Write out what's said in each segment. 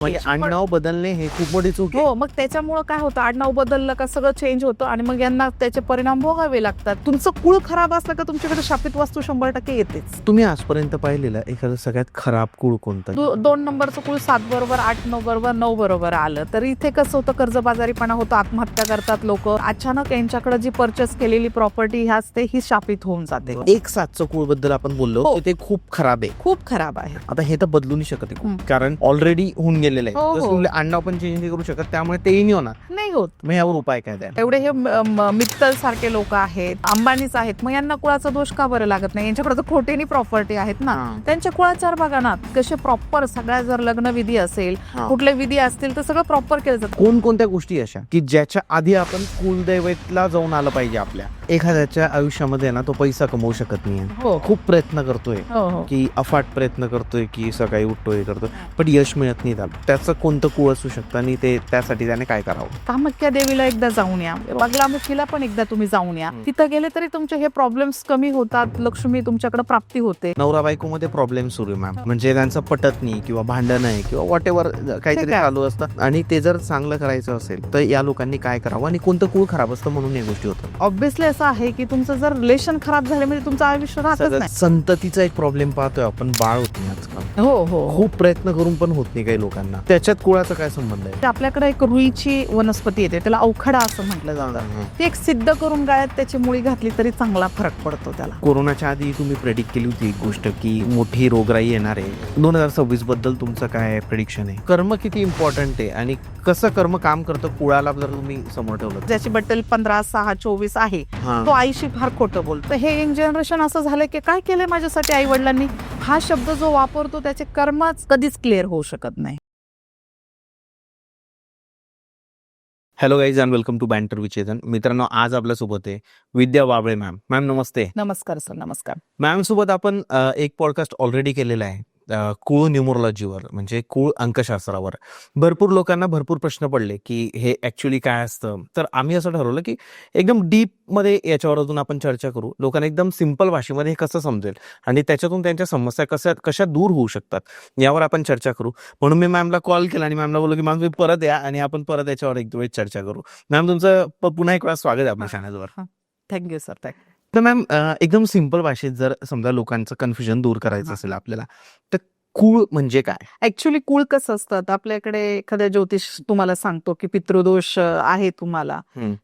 म्हणजे आडनाव बदलणे हे खूप मोठी चूक आहे. हो, मग त्याच्यामुळं काय होतं, आडनाव बदललं का सगळं चेंज होतं आणि मग यांना त्याचे परिणाम भोगावे लागतात. तुमचं कुळ खराब असलं का तुमच्याकडे शापित वस्तू 100% येतेच. तुम्ही आजपर्यंत पाहिलेलं एखादं सगळ्यात खराब कुळ कोणतं? 2 नंबरचं कुळ 7 बरोबर, 8 बरोबर, 9 बरोबर आलं तर इथे कसं होतं, कर्जबाजारीपणा होतो, आत्महत्या करतात लोक. अचानक यांच्याकडे जी परचेस केलेली प्रॉपर्टी असते ही शापित होऊन जाते. 1/7चं कुळ बद्दल आपण बोललो हो. की ते खूप खराब आहे. खूप खराब आहे. आता हे तर बदलू नाही शकत आहे, कारण ऑलरेडी होऊन गेलेलं हो, आहे. हो. जसं आडनाव पण चेंज नाही करू शकत, त्यामुळे तेही नाही होणार. नाही होत. मग यावर उपाय काय द्या? एवढे हे मित्तल सारखे लोक आहेत, अंबानीच आहेत, मग यांना कुळाचा दोष का बरं लागत नाही? यांच्याकडे तर खोटेनी प्रॉपर्टी आहेत ना. हा. त्यांच्या कुळाचार बघा ना, कसे प्रॉपर सगळ्या, जर लग्न विधी असेल, हा. कुठले विधी असतील तर सगळं प्रॉपर केलं जातं. कोणकोणत्या गोष्टी अशा की ज्याच्या आधी आपण कुलदैवतला जाऊन आलं पाहिजे? आपल्या एखाद्याच्या आयुष्यामध्ये ना तो पैसा कमवू शकत नाही, हो खूप प्रयत्न करतोय हो हो. की अफाट प्रयत्न करतोय की सकाळी उठतोय करतोय, पण यश मिळत नाही त्याला. त्याचं कोणतं कुळ असू शकतं आणि ते त्यासाठी त्याने काय करावं? कामाख्या देवीला एकदा जाऊन या, बागलामुखीला पण एकदा तुम्ही जाऊन या. तिथं गेले तरी तुमचे हे प्रॉब्लेम्स कमी होतात, लक्ष्मी तुमच्याकडे प्राप्ती होते. नवरा बायको मध्ये प्रॉब्लेम सुरू आहे मॅम, म्हणजे त्यांचं पटत नाही किंवा भांडण आहे किंवा वॉट एव्हर काहीतरी ठीक आहे. चालू असतं, आणि ते जर चांगलं करायचं असेल तर या लोकांनी काय करावं आणि कोणतं कुळ खराब असतं म्हणून या गोष्टी होतात? ऑब्व्हियसली असं आहे की तुमचं जर रिलेशन खराब झाले म्हणजे तुमचं आयुष्य राहतच सगळं नाही. संततीचा एक प्रॉब्लेम पाहतोय आपण, बाळ होत नाही आजकाल. हो हो. खूप प्रयत्न करून पण होत नाही काही लोकांना. त्याच्यात कुळाचा काय संबंध आहे? आपल्याकडे एक रुईची वनस्पती येते, त्याला अवखडा असं म्हटलं जातं. ती एक सिद्ध करून गाळ्यात त्याची मुळी घातली तरी चांगला फरक पडतो त्याला. कोरोनाच्या आधी तुम्ही प्रेडिक्ट केली होती एक गोष्ट की मोठी रोगराई येणार आहे. 2026 बद्दल तुमचं काय प्रेडिक्शन आहे? कर्म किती इम्पॉर्टंट आहे आणि कसं कर्म काम करतं कुळाला जर तुम्ही समोर ठेवलं? ज्याची बद्दल 15/6/24 आहे हा. तो आईशी फार खोटं बोलतो. हे यंग जनरेशन असं झालं की काय केलंय माझ्यासाठी आई वडिलांनी, हा शब्द जो वापरतो त्याचे कर्मच कधीच क्लिअर होऊ शकत नाही. Hello guys and welcome to banter with Chetan. मित्रांनो, आज आपल्यासोबत आहे विद्या वाबळे मॅम. मॅम नमस्ते. नमस्कार सर. नमस्कार. मॅम सोबत आपण एक पॉडकास्ट ऑलरेडी केलेला आहे कुळ न्यूमरोलॉजीवर, म्हणजे कुळ अंकशास्त्रावर. भरपूर लोकांना भरपूर प्रश्न पडले की हे ऍक्च्युली काय असतं. तर आम्ही असं ठरवलं की एकदम डीप मध्ये याच्यावर अजून आपण चर्चा करू. लोकांना एकदम सिंपल भाषेमध्ये हे कसं समजेल आणि त्याच्यातून त्यांच्या समस्या कशा दूर होऊ शकतात यावर आपण चर्चा करू. म्हणून मी मॅमला कॉल केला आणि मॅमला बोललो की मॅम तुम्ही परत या आणि आपण परत याच्यावर एक वेळ चर्चा करू. मॅम तुमचं पुन्हा एक वेळा स्वागत आहे आपल्या चॅनलवर. Thank you sir. थँक्यू. तर मॅम एकदम सिंपल भाषेत जर समजा लोकांचं कन्फ्युजन दूर करायचं असेल आपल्याला, तर कुळ म्हणजे काय? ऍक्च्युली कुळ कसं असतं, आपल्याकडे एखाद्या ज्योतिष तुम्हाला सांगतो की पितृदोष आहे तुम्हाला,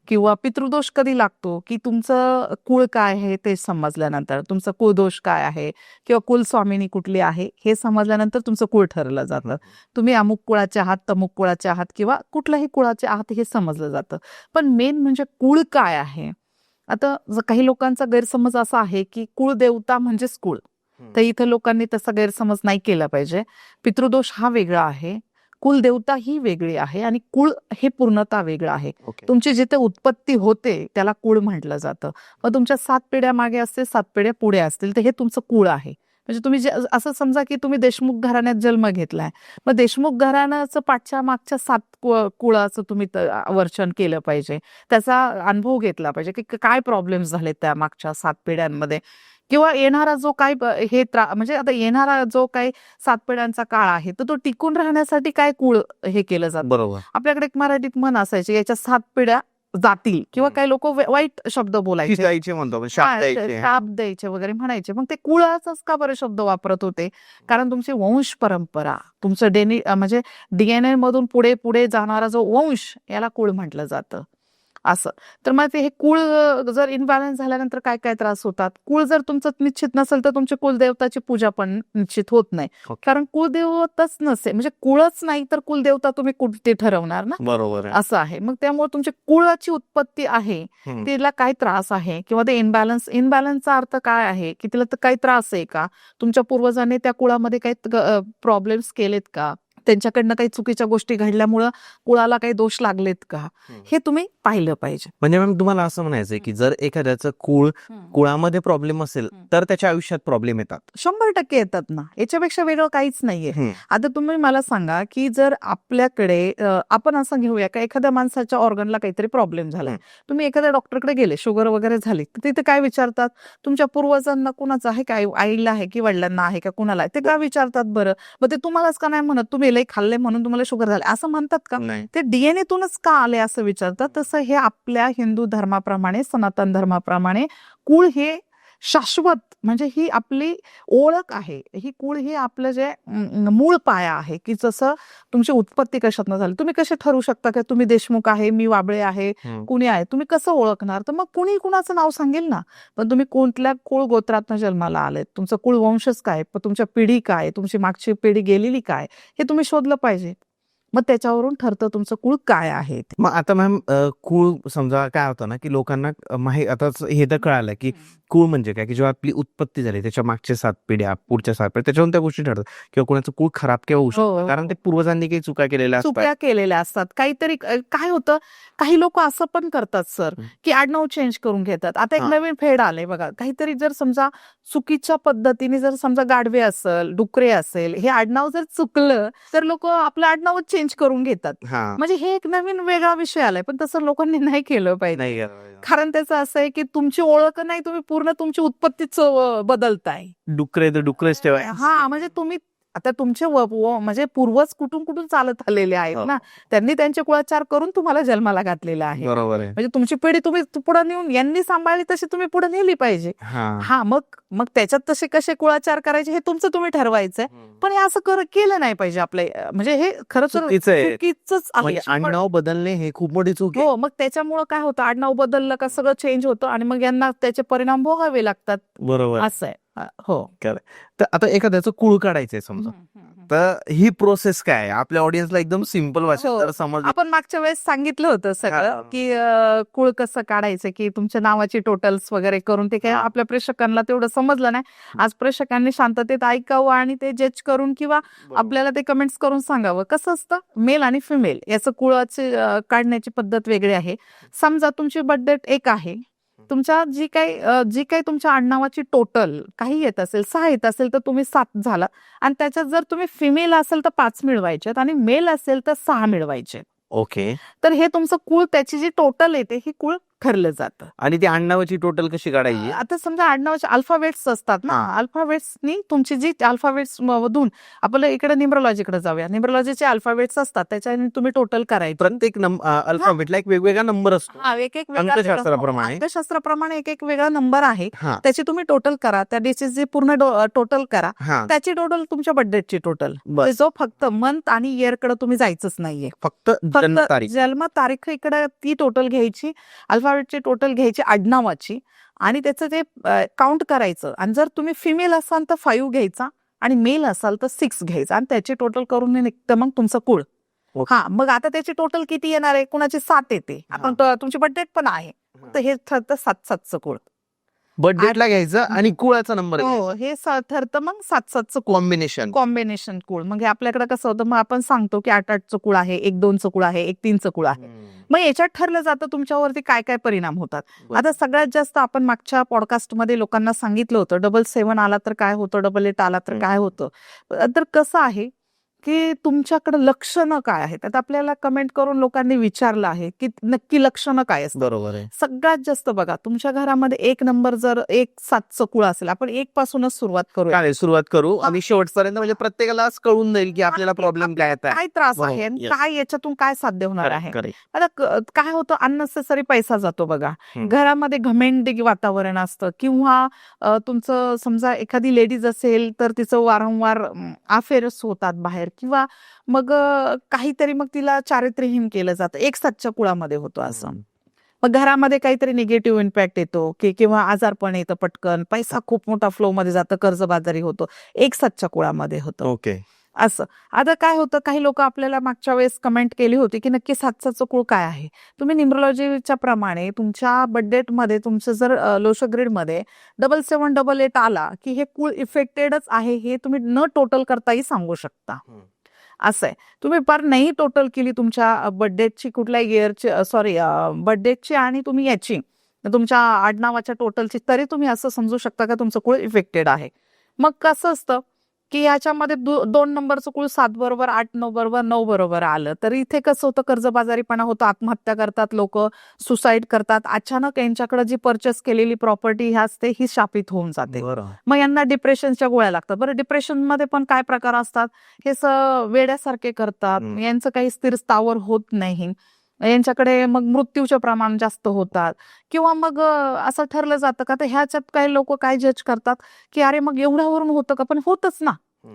किंवा पितृदोष कधी लागतो की तुमचं कुळ काय आहे ते समजल्यानंतर, तुमचं कुळदोष काय आहे किंवा कुलस्वामिनी कुठली आहे हे समजल्यानंतर तुमचं कुळ ठरलं जातं. तुम्ही अमुक कुळाचे आहात, तमुक कुळाचे आहात किंवा कुठल्याही कुळाचे आहात हे समजलं जातं. पण मेन म्हणजे कुळ काय आहे. आता काही लोकांचा गैरसमज असा आहे की कुळदेवता म्हणजेच कुळ, तर इथं लोकांनी तसा गैरसमज नाही केला पाहिजे. पितृदोष हा वेगळा आहे, कुलदेवता ही वेगळी आहे आणि कुळ हे पूर्णतः वेगळं आहे. तुमची जिथे उत्पत्ती होते त्याला कुळ म्हटलं जातं. मग तुमच्या 7 पिढ्या मागे असतील, 7 पिढ्या पुढे असतील, तर हे तुमचं कुळ आहे. म्हणजे तुम्ही असं समजा की तुम्ही देशमुख घराण्यात जन्म घेतलाय, मग देशमुख घराण्याचं पाठच्या मागच्या 7 कुळाचं तुम्ही वर्णन केलं पाहिजे, त्याचा अनुभव घेतला पाहिजे की काय प्रॉब्लेम्स झाले त्या मागच्या 7 पिढ्यांमध्ये, किंवा येणारा जो काय म्हणजे आता येणारा जो काही 7 पिढ्यांचा काळ आहे तर तो टिकून राहण्यासाठी काय कुळ हे केलं जातं. बरोबर. आपल्याकडे एक मराठीत म्हण असायची, याच्या 7 पिढ्या जातील, किंवा काही लोक वाईट शब्द बोलायचे, जायचे म्हणतो आपण, शाप द्यायचे. शाप द्यायचे वगैरे म्हणायचे. मग ते कुळाचाच का बरं शब्द वापरत होते? कारण तुमची वंश परंपरा, तुमचं म्हणजे डीएनए मधून पुढे पुढे जाणारा जो वंश, याला कुळ म्हटलं जातं. असं तर मग ते हे कुळ जर इनबॅलन्स झाल्यानंतर काय काय त्रास होतात. कुळ जर तुमचं निश्चित नसेल तर तुमच्या कुलदेवताची पूजा पण निश्चित होत नाही, कारण कुलदेवताच नसेल म्हणजे कुळच नाही तर कुलदेवता तुम्ही कुठे ठरवणार ना. बरोबर. असं आहे. मग त्यामुळे तुमच्या कुळाची उत्पत्ती आहे, तिला काय त्रास आहे किंवा ते इनबॅलन्सचा अर्थ काय आहे की तिला तर काही त्रास आहे का, तुमच्या पूर्वजांनी त्या कुळामध्ये काही प्रॉब्लेम्स केलेत का, त्यांच्याकडनं काही चुकीच्या गोष्टी घडल्यामुळं कुळाला काही दोष लागलेत का, हे तुम्ही पाहिलं पाहिजे. म्हणजे मॅम तुम्हाला असं म्हणायचंय की जर एखाद्याचं कुळामध्ये प्रॉब्लेम असेल तर त्याच्या आयुष्यात प्रॉब्लेम येतात? 100% येतात ना, याच्यापेक्षा वेगळं काहीच नाहीये. आता तुम्ही मला सांगा की जर आपल्याकडे आपण असं घेऊया का एखाद्या माणसाच्या ऑर्गनला काहीतरी प्रॉब्लेम झालाय, तुम्ही एखाद्या डॉक्टरकडे गेले, शुगर वगैरे झाली, तर तिथे काय विचारतात, तुमच्या पूर्वजांना कुणाचं आहे का, आईला आहे की वडिलांना आहे का, कुणाला आहे ते का विचारतात बरं? मग ते तुम्हालाच का नाही म्हणत, तुम्ही लई खाल्ले म्हणून तुम्हाला शुगर झाले असं म्हणतात का? नाही. ते डीएनएतूनच का आले असं विचारतात. तसं हे आपल्या हिंदू धर्माप्रमाणे, सनातन धर्माप्रमाणे कुळ हे शाश्वत, म्हणजे ही आपली ओळख आहे. ही कुळ ही आपलं जे मूळ पाया आहे, की जसं तुमची उत्पत्ती कशातनं झाली. तुम्ही कसे ठरवू शकता की तुम्ही देशमुख आहे, मी वाबळे आहे, कुणी आहे, तुम्ही कसं ओळखणार? तर मग कुणी कुणाचं नाव सांगेल ना. पण तुम्ही कोणत्या कुळ गोत्रातनं जन्माला आलेत, तुमचं कुळ वंशच काय, तुमच्या पिढी काय, तुमची मागची पिढी गेलेली काय, हे तुम्ही शोधलं पाहिजे. मग त्याच्यावरून ठरतं तुमचं कुळ काय आहे ते. मग आता मॅम कुळ समजा काय होतं ना, की लोकांना आता हे तर कळालं की कुळ म्हणजे काय, की जेव्हा आपली उत्पत्ती झाली त्याच्या मागच्या 7 पिढ्या, पुढच्या 7 पिढ्या, त्याच्यावरून त्या गोष्टी ठरतात किंवा कोणाचं कुळ खराब केव्हा होऊ हो, शकतं, कारण ते पूर्वजांनी काही चुका केलेल्या असतात. चुक्या केलेल्या असतात. काहीतरी काय होतं, काही लोक असं पण करतात सर, की आडनाव चेंज करून घेतात. आता एक हां. नवीन फेड आलंय बघा. काहीतरी जर समजा चुकीच्या पद्धतीने जर समजा गाडवे असेल, डुकरे असेल, हे आडनाव जर चुकलं तर लोक आपलं आडनावच चेंज करून घेतात. हां. म्हणजे हे एक नवीन वेगळा विषय आलाय, पण तसं लोकांनी नाही केलं पाहिजे. नाही केलं पाहिजे. कारण त्याचं असं आहे की तुमची ओळख नाही, तुम्ही पूर्ण तुमची उत्पत्तीच बदलताय. डुकरे तर डुकरेच ठेवाय. हा, म्हणजे तुम्ही आता तुमचे म्हणजे पूर्वज कुठून कुठून चालत आलेले आहेत हो. ना, त्यांनी त्यांचे कुळाचार करून तुम्हाला जन्माला घातलेला आहे. बरोबर आहे. म्हणजे तुमची पिढी तुम्ही पुढे नेऊन यांनी सांभाळली तशी तुम्ही पुढे नेली पाहिजे. हां. हा, मग त्याच्यात तसे कसे कुळाचार करायचे हे तुमचं तुम्ही ठरवायचंय. पण हे असं केलं नाही पाहिजे आपले, म्हणजे हे खरं तर चुकीचं आहे. चुकीचंच आहे. म्हणजे पण- आडनाव बदलणे हे खूप मोठी चूक आहे. हो, मग त्याच्यामुळे काय होतं, आडनाव बदललं का सगळं चेंज होतं आणि मग यांना त्याचे परिणाम भोगावे लागतात. बरोबर. असं आहे. हो. तर आता एखाद्याचं कुळ काढायचंय समजा, तर ही प्रोसेस काय आहे? आपल्या ऑडियन्सला एकदम सिंपल भाषेत हो. जर समजलं. आपण मागच्या वेळेस सांगितलं होतं सगळं, हां. की कुळ कसं काढायचं, की तुमच्या नावाची टोटल्स वगैरे करून. ते काय हां. आपल्या प्रेक्षकांना तेवढं समजलं नाही. आज प्रेक्षकांनी शांततेत ऐकावं आणि ते जज करून किंवा आपल्याला ते कमेंट्स करून सांगावं. कसं असतं, मेल आणि फिमेल याचं कुळाची काढण्याची पद्धत वेगळी आहे. समजा तुमची बर्थ डेट 1 आहे, तुमच्या जी काही तुमच्या आडनावाची टोटल काही येत असेल, 6 येत असेल तर तुम्ही 7 झाला, आणि त्याच्यात जर तुम्ही फिमेल असेल तर 5 मिळवायचे आणि मेल असेल तर 6 मिळवायचे. ओके. तर हे तुमचं कुळ, त्याची जी टोटल येते ही कुळ ठरलं जातं. आणि ती आडनावाची टोटल कशी काढायची? आता समजा आडनावाचे अल्फाबेट्स असतात ना, हां. अल्फाबेट्सनी तुमची जी अल्फाबेट्स मधून आपलं इकडे न्यूमरोलॉजीकडे जाऊया. न्यूमरोलॉजीचे अल्फाबेट्स असतात, त्याच्याने तुम्ही टोटल करायचं. प्रत्येक अल्फाबेटला एक वेगवेगळा नंबर असतो. हा, एक अंकशास्त्राप्रमाणे. अंकशास्त्राप्रमाणे एक वेगळा नंबर आहे. हां. त्याची तुम्ही टोटल करा, त्या डिसीजची पूर्ण टोटल करा. हां. त्याची टोटल तुमच्या बर्थडेटची टोटल. बरं. जो फक्त मंथ आणि इयर कडे तुम्ही जायचंच नाहीये. फक्त जन्मतारीख. जन्म तारीख इकडे ती टोटल घ्यायची, अल्फाबेटची टोटल घ्यायची आडनावाची, आणि त्याचं ते काउंट करायचं. आणि जर तुम्ही फिमेल असाल तर 5 घ्यायचा आणि मेल असाल तर 6 घ्यायचा, आणि त्याची टोटल करून निघतं मग तुमचं कुळ. ओके. हा, मग आता त्याची टोटल किती येणार आहे, कुणाची 7 येते, आपण तुमची बर्थडे पण आहे, तर हे ठरतं 7-7चं कुळ. बर्थ डेटला घ्यायचं आणि कुळाचा नंबर हो, हे ठरतं मग 7-7चं कुळ. कॉम्बिनेशन कुळ. मग हे आपल्याकडे कसं होतं, मग आपण सांगतो की 8-8चं कुळ आहे, 1-2चं कुळ आहे, 1-3चं कुळ आहे. मग याच्यात ठरलं जातं तुमच्यावरती काय काय परिणाम होतात. बरं. आता सगळ्यात जास्त आपण मागच्या पॉडकास्टमध्ये लोकांना सांगितलं होतं, 777 आला तर काय होतं, 88 आला तर काय होतं. तर कसं आहे की तुमच्याकडे लक्षणं काय आहेत. आता आपल्याला कमेंट करून लोकांनी विचारलं आहे की नक्की लक्षणं काय असतात. बरोबर आहे. सगळ्यात जास्त बघा, तुमच्या घरामध्ये 1 नंबर जर 1-7चं कुळ असेल, आपण 1 पासूनच सुरुवात करूया. चालेल, सुरुवात करू हां. आणि शेवटपर्यंत, म्हणजे प्रत्येकाला आज कळून जाईल की आपल्याला प्रॉब्लेम काय येत आहे. काय त्रास आहे बरोबर. आणि Yes. काय याच्यातून काय साध्य होणार आहे. Correct. आता काय होतं, अननेसेसरी पैसा जातो बघा. हम्म. घरामध्ये घमेंडी वातावरण असतं, किंवा तुमचं समजा एखादी लेडीज असेल तर तिचं वारंवार अफेअर्स होतात बाहेर, किंवा मग काहीतरी मग तिला चारित्र्यहीन केलं जातं. 1-7च्या कुळामध्ये होतं असं. मग घरामध्ये काहीतरी निगेटिव्ह इम्पॅक्ट येतो, किंवा आजारपण येतं पटकन, पैसा खूप मोठा फ्लो मध्ये जातं, कर्जबाजारी होतो, 1-7च्या कुळामध्ये होतं ओके. असं. आता काय होतं, काही लोक आपल्याला मागच्या वेळेस कमेंट केली होती की नक्की 7चं कुळ काय आहे. तुम्ही न्यूमरोलॉजीच्या प्रमाणे तुमच्या बर्थडेट मध्ये तुमचं जर लोशो ग्रिड मध्ये 7788 आला की हे कुळ इफेक्टेडच आहे, हे तुम्ही न टोटल करताही सांगू शकता. असं आहे. तुम्ही पर नाही टोटल केली तुमच्या बर्थडेटची, कुठल्या इयरची, बर्थडेटची आणि तुम्ही याची तुमच्या आडनावाच्या टोटलची, तरी तुम्ही असं समजू शकता का तुमचं कुळ इफेक्टेड आहे. मग कसं असतं की याच्यामध्ये 2 नंबरचं कुळ 7 बरोबर 8 9 बरोबर 9 बरोबर आलं तर इथे कसं होतं, कर्जबाजारीपणा होतो, आत्महत्या करतात लोक, सुसाईड करतात. अचानक यांच्याकडे जी परचेस केलेली प्रॉपर्टी ही असते ही शापित होऊन जाते. बरं. मग यांना डिप्रेशनच्या गोळ्या लागतात. बरं, डिप्रेशन मध्ये पण काय प्रकार असतात, हे वेड्यासारखे करतात, यांचं काही स्थिर स्थावर होत नाही, यांच्याकडे मग मृत्यूचे प्रमाण जास्त होतात. किंवा मग असं ठरलं जातं का, तर ह्याच्यात काही लोक काय जज करतात की अरे मग एवढ्यावरून होतं का, पण होतच ना,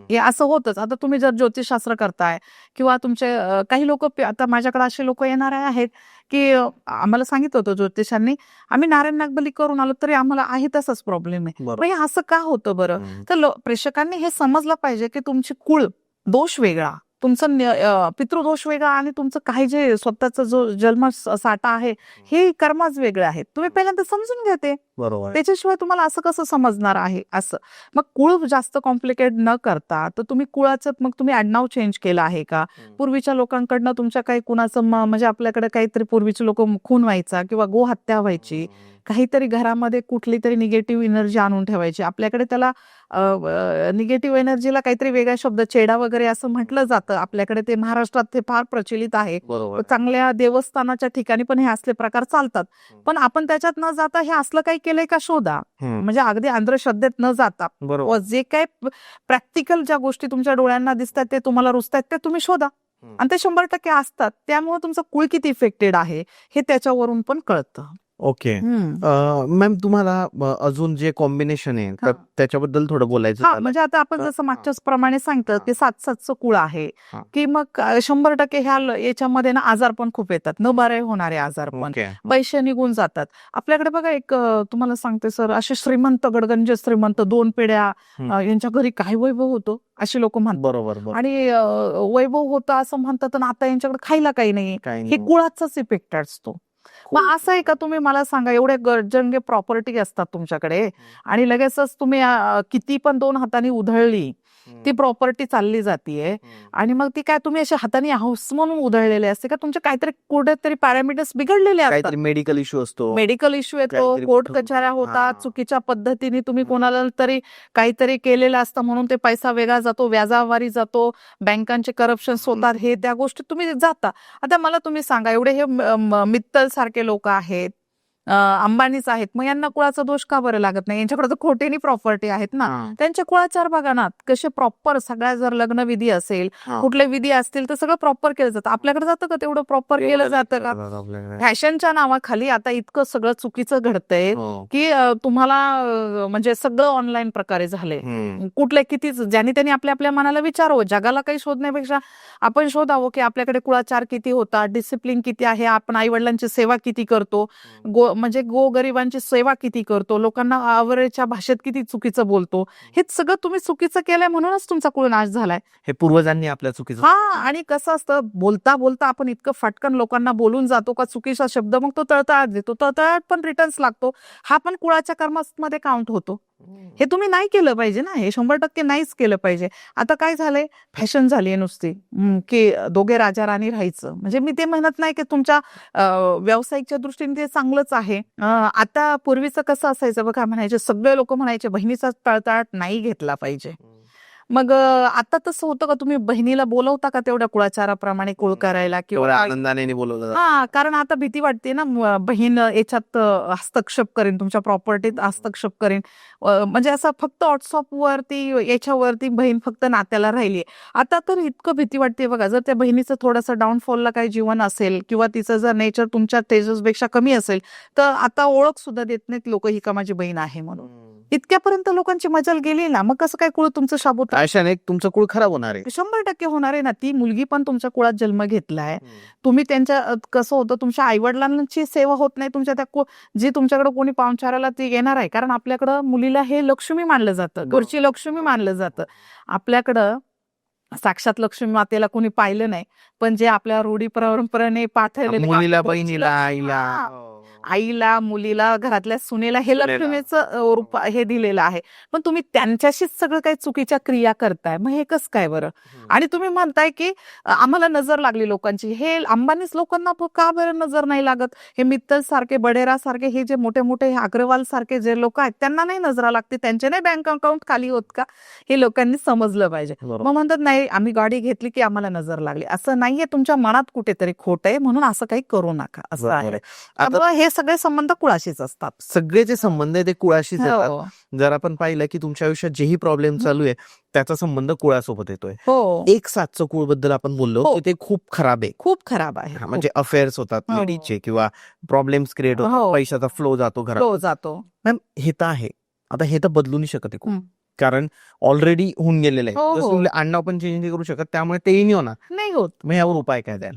हे असं होतच. आता तुम्ही जर ज्योतिषशास्त्र करताय किंवा तुमचे काही लोक, आता माझ्याकडे असे लोक येणारे आहेत की आम्हाला सांगितलं होतं ज्योतिषांनी, आम्ही नारायण नागबली करून आलो तरी आम्हाला आहे तसाच प्रॉब्लेम आहे. मग हे असं का होतं बरं? तर प्रेक्षकांनी हे समजलं पाहिजे की तुमची कुळ दोष वेगळा, तुमचं पितृदोष वेगळा आणि तुमचं काही जे स्वतःचा जो जन्म साठा आहे हे कर्मच वेगळे आहेत. तुम्ही पहिल्यांदा समजून घ्या ते, बरोबर. त्याच्याशिवाय तुम्हाला असं कसं समजणार आहे असं. मग कुळ जास्त कॉम्प्लिकेट न करता, तर तुम्ही कुळाचं मग तुम्ही आडनाव चेंज केलं आहे का? पूर्वीच्या लोकांकडनं तुमच्या काही कुणाचं म्हणजे आपल्याकडे काहीतरी पूर्वीचे लोक खून व्हायचा किंवा गोहत्या व्हायची, काहीतरी घरामध्ये कुठली तरी निगेटिव्ह एनर्जी आणून ठेवायची. आपल्याकडे त्याला निगेटिव्ह एनर्जीला काहीतरी वेगळा शब्द चेडा वगैरे असं म्हटलं जातं. आपल्याकडे ते महाराष्ट्रात ते फार प्रचलित आहे. चांगल्या देवस्थानाच्या ठिकाणी पण हे असले प्रकार चालतात. पण आपण त्याच्यात न जाता हे असलं काही केलंय का शोधा, म्हणजे अगदी अंधश्रद्धेत न जाता जे काही प्रॅक्टिकल ज्या गोष्टी तुमच्या डोळ्यांना दिसतात, ते तुम्हाला रुचतात, ते तुम्ही शोधा आणि ते 100% असतात. त्यामुळे तुमचं कुळ किती इफेक्टेड आहे हे त्याच्यावरून पण कळतं. ओके. मॅम, तुम्हाला अजून जे कॉम्बिनेशन आहे तर त्याच्याबद्दल थोडं बोलायचं झालं. म्हणजे आता आपण जसं मागच्याच प्रमाणे सांगतं की 7-7चं कुळ आहे की मग 100% ह्या याच्यामध्ये ना आजार पण खूप येतात, न बरे होणारे आजार पण, पैसे निघून जातात. आपल्याकडे बघा एक तुम्हाला सांगते सर, असे श्रीमंत, गडगंज श्रीमंत, 2 पिढ्या, यांच्या घरी काय वैभव होतो असे लोक म्हणतात. बरोबर. आणि वैभव होतं असं म्हणतात आणि आता यांच्याकडे खायला काही नाही. हे कुळाचाच इफेक्ट असतो. मग असं आहे का, तुम्ही मला सांगा, एवढे गरजंगे प्रॉपर्टी असतात तुमच्याकडे आणि लगेचच तुम्ही किती पण 2 हातांनी उधळली ती प्रॉपर्टी चालली जातीये आणि मग ती काय तुम्ही अशा हाताने हाऊस म्हणून उधळलेले असते का? तुमचे काहीतरी कुठेतरी पॅरामीटर्स बिघडलेले असतात, मेडिकल इश्यू असतो, मेडिकल इश्यू येतो, कोर्ट कचऱ्या होतात, चुकीच्या पद्धतीने तुम्ही कोणाला तरी काहीतरी केलेलं असतं म्हणून ते पैसा वेगळा जातो, व्याजावारी जातो, बँकांचे करप्शन होतात, हे त्या गोष्टी तुम्ही जाता. आता मला तुम्ही सांगा, एवढे हे मित्तल सारखे लोक आहेत, अंबानीच आहेत, मग यांना कुळाचा दोष का बरं लागत नाही? यांच्याकडे तर खोटेनी प्रॉपर्टी आहेत ना. त्यांचे कुळाचार बघा ना कसे प्रॉपर, सगळ्या जर लग्न विधी असेल, कुठले विधी असतील तर सगळं प्रॉपर केलं जातं. आपल्याकडे जातं का तेवढं प्रॉपर केलं जातं का? फॅशनच्या नावाखाली आता इतकं सगळं चुकीचं घडतंय की तुम्हाला म्हणजे सगळं ऑनलाईन प्रकारे झाले. कुठले किती ज्यांनी त्यांनी आपल्या आपल्या मनाला विचारावं, जगाला काही शोधण्यापेक्षा आपण शोधावं की आपल्याकडे कुळाचार किती होता, डिसिप्लिन किती आहे, आपण आई वडिलांची सेवा किती करतो, म्हणजे गोगरिबांची सेवा किती करतो, लोकांना आवरेच्या भाषेत किती चुकीचं बोलतो. हे सगळं तुम्ही चुकीचं केलंय म्हणूनच तुमचा कुळ नाश झालाय. हे पूर्वजांनी आपल्या चुकीचं. आणि कसं असतं, बोलता बोलता आपण इतकं फटकन लोकांना बोलून जातो का चुकीचा शब्द मग तो तळतळाट देतो, तळतळाट पण रिटर्न्स लागतो. हा पण कुळाच्या कर्मामध्ये काउंट होतो. हे तुम्ही नाही केलं पाहिजे ना, हे 100% नाहीच केलं पाहिजे. आता काय झालंय, फॅशन झाली नुसती की दोघे राजा राणी राहायचं. म्हणजे मी ते म्हणत नाही की तुमच्या व्यावसायिकच्या दृष्टीने ते चांगलंच आहे. आता पूर्वीचं कसं असायचं बघा, म्हणायचे सगळे लोक म्हणायचे बहिणीचा तळतळाट नाही घेतला पाहिजे. मग आता तसं होतं का, तुम्ही बहिणीला बोलवता का तेवढ्या कुळाचाराप्रमाणे कुळ करायला किंवा आनंदाने बोलवलं? कारण आता भीती वाटते ना, बहीण याच्यात हस्तक्षेप करेन, तुमच्या प्रॉपर्टीत हस्तक्षेप करेन. म्हणजे असं फक्त व्हॉट्सअप वरती याच्यावरती बहीण फक्त नात्याला राहिली. आता तर इतकं भीती वाटते बघा, जर त्या बहिणीचं थोडंसं डाऊनफॉलला काही जीवन असेल किंवा तिचं जर नेचर तुमच्या तेजसपेक्षा कमी असेल तर आता ओळख सुद्धा देत नाहीत लोक ही का माझी बहीण आहे म्हणून. इतक्यापर्यंत लोकांची मजल गेली ना, मग कसं काय कुळ तुमचं शाबूत? अशाने तुमचं कुळ खराब होणार आहे. 100% होणार आहे ना. ती मुलगी पण तुमच्या कुळात जन्म घेतलाय, तुम्ही त्यांच्या कसं होतं, तुमच्या आई वडिलांची सेवा होत नाही, तुमच्या त्या जी तुमच्याकडे कोणी पाहुणचाराला ती येणार आहे. कारण आपल्याकडं मुलीला हे लक्ष्मी मानलं जातं, घरची लक्ष्मी मानलं जातं. आपल्याकडं साक्षात लक्ष्मी मातेला कोणी पाहिलं नाही, पण जे आपल्या रूढी परंपरेने पाठवलेले मुलीला, बहिणीला, आईला. आईला, मुलीला, घरातल्या सुनेला हे सुनेला. लक्ष्मीचं रूप हे दिलेलं आहे. पण तुम्ही त्यांच्याशीच सगळं काही चुकीच्या क्रिया करताय, मग हे कसं काय बरं? आणि तुम्ही म्हणताय की आम्हाला नजर लागली लोकांची. हे अंबानीच लोकांना का बरं नजर नाही लागत? हे मित्तल सारखे, बडेरा सारखे, हे जे मोठे मोठे अग्रवाल सारखे जे लोक आहेत त्यांना नाही नजरा लागते, त्यांचे नाही बँक अकाउंट खाली होत का? हे लोकांनी समजलं पाहिजे. बरोबर. मग म्हणतात नाही आम्ही गाडी घेतली की आम्हाला नजर लागली. असं नाहीये, तुमच्या मनात कुठेतरी खोट आहे, म्हणून असं काही करू नका असं बरोबर आहे. आहे. आता त्यामुळे हे सगळे संबंध कुळाशीच असतात. सगळे जे संबंध आहे ते कुळाशीच येतात. हो जर आपण पाहिलं की तुमच्या आयुष्यात जेही प्रॉब्लेम चालू आहे त्याचा संबंध कुळासोबत येतोय. हो एक सातचं कुळ बद्दल आपण बोललो हो. की ते खूप खराब आहे. खूप खराब आहे. हा, म्हणजे अफेअर्स होतात हो. लेडीजचे किंवा प्रॉब्लेम्स क्रिएट होतात, हो. पैशाचा फ्लो जातो घरात. फ्लो जातो. मॅम हे तर आहे, आता हे तर बदलू नाही शकत आहे खूप, हम्म. कारण ऑलरेडी होऊन गेलेलं हो, आहे. हो. जसं अण्णा पण चेंज नाही करू शकत, त्यामुळे तेही नाही होणार. नाही होत. मग यावर उपाय काय द्याल?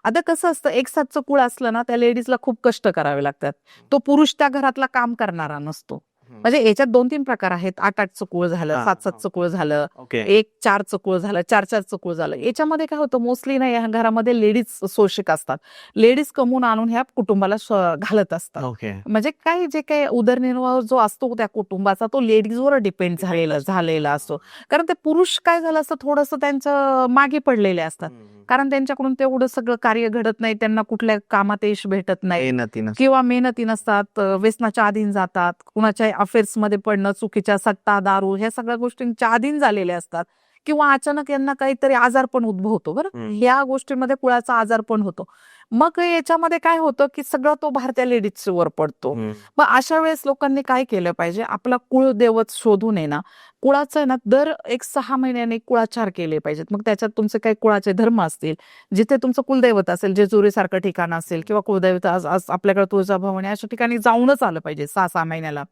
आता कसं असतं, एक सातचं कुळ असलं ना त्या लेडीजला खूप कष्ट करावे लागतात. तो पुरुष त्या घरातला काम करणारा नसतो. म्हणजे याच्यात 2-3 प्रकार आहेत. 8-8चं कुळ झालं, हा, 7-7चं कुळ झालं, ओके. 1-4चं कुळ झालं, 4-4चं कुळ झालं. याच्यामध्ये काय होतं, मोस्टली ना या घरामध्ये लेडीज शोषक असतात. लेडीज कमवून आणून ह्या कुटुंबाला घालत असतात. ओके. म्हणजे काय जे काही उदरनिर्वाह जो असतो त्या कुटुंबाचा तो लेडीजवर डिपेंड झालेला असतो. कारण ते पुरुष काय झालं असतं, थोडंसं त्यांचं मागे पडलेले असतात. कारण त्यांच्याकडून तेवढं सगळं कार्य घडत नाही, त्यांना कुठल्या कामात यश भेटत नाही किंवा मेहनती नसतात, व्यसनाच्या अधीन जातात, कुणाच्या अफेअर्स मध्ये पडणं, चुकीच्या सट्टा, दारू ह्या सगळ्या गोष्टींच्या अधीन झालेले असतात. किंवा अचानक यांना काहीतरी आजार पण उद्भवतो. बरं, ह्या गोष्टींमध्ये कुळाचा आजार पण होतो. मग याच्यामध्ये काय होतं की सगळं तो भारतीय लेडीजवर पडतो. मग अशा वेळेस लोकांनी काय केलं पाहिजे, आपला कुळदैवत शोधून आहे ना, कुळाचं आहे ना दर 6 महिन्याने कुळाचार केले पाहिजेत. मग त्याच्यात तुमचे काही कुळाचे धर्म असतील, जिथे तुमचं कुलदैवत असेल, जेजुरीसारखं ठिकाण असेल किंवा कुलदैवत आज आपल्याकडे तुळजाभवानी अशा ठिकाणी जाऊनच आलं पाहिजे 6-6 महिन्याला.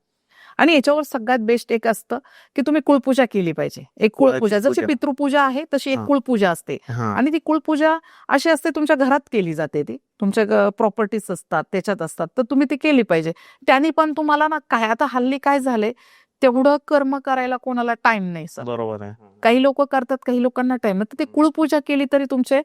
आणि याच्यावर सगळ्यात बेस्ट एक असतं की तुम्ही कुळपूजा केली पाहिजे. एक कुळपूजा, जशी पितृपूजा आहे तशी एक कुळपूजा असते. आणि ती कुळपूजा अशी असते, तुमच्या घरात केली जाते, ती तुमच्या प्रॉपर्टीज असतात त्याच्यात असतात, तर तुम्ही ती केली पाहिजे. त्याने पण तुम्हाला ना काय, आता हल्ली काय झालंय, तेवढं कर्म करायला कोणाला टाइम नाही सर. बरोबर आहे. काही लोक करतात, काही लोकांना टाइम नाही. तर ती कुळपूजा केली तरी तुमचे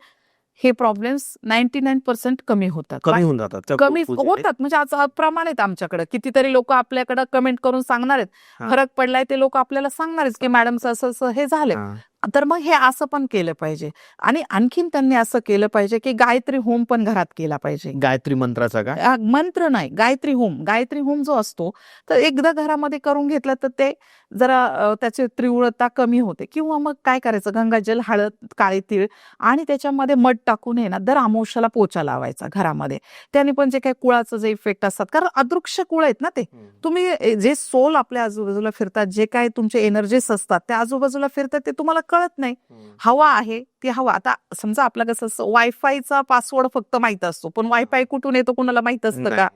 हे प्रॉब्लेम्स 99% कमी होतात. कमी होऊन जातात त्या कमी कुळपूजेने. होतात. म्हणजे आज प्रमाण आहेत आमच्याकडे. कितीतरी लोक आपल्याकडे कमेंट करून सांगणार आहेत, हा. फरक पडलाय, ते लोक आपल्याला सांगणार आहेत की मॅडमचं असं असं हे झालंय. हा. तर मग हे असं पण केलं पाहिजे. आणि आणखीन त्यांनी असं केलं पाहिजे की गायत्री होम पण घरात केला पाहिजे. गायत्री मंत्राचा का? मंत्र नाही, गायत्री होम. गायत्री होम जो असतो, तर एकदा घरामध्ये करून घेतला तर ते जरा त्याची तीव्रता कमी होते. किंवा मग काय करायचं, गंगाजल, हळद, काळे तीळ आणि त्याच्यामध्ये मध टाकून आहे ना दर अमावस्याला पोचा लावायचा घरामध्ये. त्याने पण जे काही कुळाचं जे इफेक्ट असतात, कारण अदृश्य कुळ आहेत ना ते, तुम्ही जे सोल आपल्या आजूबाजूला फिरतात, जे काही तुमचे एनर्जीज असतात त्या आजूबाजूला फिरतात, ते तुम्हाला कळत नाही. हवा आहे ती हवा. आता समजा आपला कसं असतं, वायफायचा पासवर्ड फक्त माहित असतो, पण वायफाय कुठून येतो कुणाला माहित असतं का?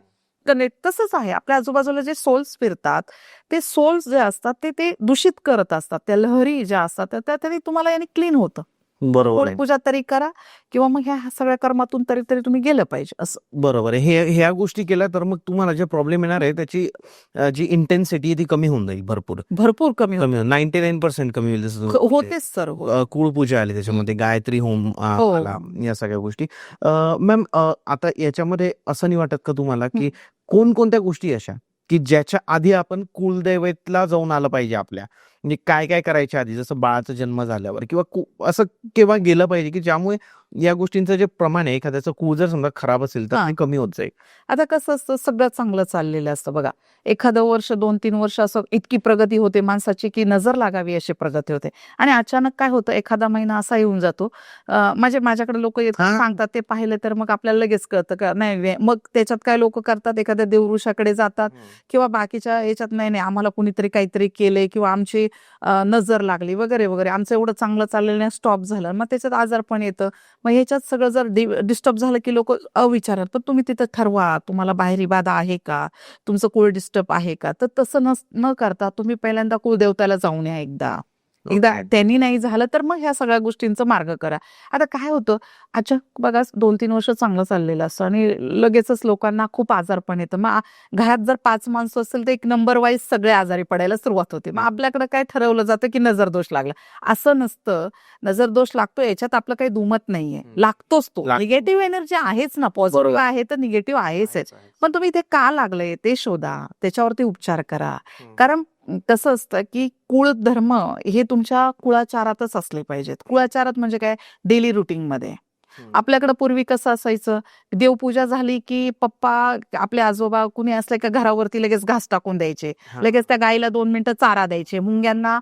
कनेक्ट तसंच आहे. आपल्या आजूबाजूला जे सोल्स फिरतात, ते सोल्स जे असतात ते दूषित करत असतात. त्या लहरी ज्या असतात त्या तरी तुम्हाला याने क्लीन होतं. बरोबर आहे. पूजा तरी करा किंवा मग ह्या सगळ्या कर्मातून तरी तुम्ही गेलं पाहिजे असं. बरोबर आहे. ह्या गोष्टी केल्या तर मग तुम्हाला जे प्रॉब्लेम येणार आहे त्याची जी इंटेन्सिटी आहे ती कमी होऊन जाईल. भरपूर कमी कमी 99% कमी होईल. जसं होतेच सर. कुळपूजा आली, त्याच्यामध्ये गायत्री होम आला, या सगळ्या गोष्टी. मॅम आता याच्यामध्ये असं नाही वाटत का तुम्हाला की कोणकोणत्या गोष्टी अशा की ज्याच्या आधी आपण कुलदैवतला जाऊन आलं पाहिजे आपल्या, म्हणजे काय काय करायच्या आधी, जसं बाळाचा जन्म झाल्यावर किंवा असं केव्हा गेलं पाहिजे की ज्यामुळे या गोष्टींचं जे प्रमाण आहे, एखाद्याचं कुळ जर समजा खराब असेल तर ते कमी होत जाईल? आता कसं असतं, सगळं चांगलं चाललेलं असतं बघा, एखादं वर्ष 2-3 वर्ष असं इतकी प्रगती होते माणसाची की नजर लागावी अशी प्रगती होते. आणि अचानक काय होतं, एखादा महिना असा येऊन जातो, माझ्याकडे लोक सांगतात, ते पाहिलं तर मग आपल्याला लगेच कळतं का नाही. मग त्याच्यात काय लोक करतात, एखाद्या देवऋषाकडे जातात किंवा बाकीच्या याच्यात, नाही आम्हाला कुणीतरी काहीतरी केलंय किंवा आमची नजर लागली वगैरे वगैरे, आमचं एवढं चांगलं चाललेलं नाही, स्टॉप झालं, मग त्याच्यात आजार पण येतं. मग ह्याच्यात सगळं जर डिस्टर्ब झालं की लोक अविचारात, पण तुम्ही तिथं ठरवा तुम्हाला बाहेरी बाधा आहे का, तुमचं कुळ डिस्टर्ब आहे का. तर तसं न करता तुम्ही पहिल्यांदा कुलदेवताला जाऊन या एकदा. एकदा त्यांनी नाही झालं तर मग ह्या सगळ्या गोष्टींचा मार्ग करा. आता काय होतं, अचानक बघा 2-3 वर्ष चांगलं चाललेलं असतं आणि लगेचच लोकांना खूप आजारपण येतं. मग घरात जर 5 माणसं असेल तर एक नंबर वाईज सगळे आजारी पडायला सुरुवात होते. मग आपल्याकडे काय ठरवलं जातं की नजरदोष लागला. असं नसतं. नजरदोष लागतो याच्यात आपलं काही दुमत नाहीये. लागतोच तो. निगेटिव्ह एनर्जी आहेच ना, पॉझिटिव्ह आहे तर निगेटिव्ह आहेच आहे. पण तुम्ही ते का लागलंय ते शोधा, त्याच्यावरती उपचार करा. कारण कसं असतं की कुळ धर्म हे तुमच्या कुळाचारातच असले पाहिजेत. कुळाचारात म्हणजे काय, डेली रुटीनमध्ये. आपल्याकडे पूर्वी कसं असायचं, देवपूजा झाली की पप्पा आपले आजोबा कुणी असले का घरावरती लगेच घास टाकून द्यायचे, लगेच त्या गाईला 2 मिनिटं चारा द्यायचे, मुंग्यांना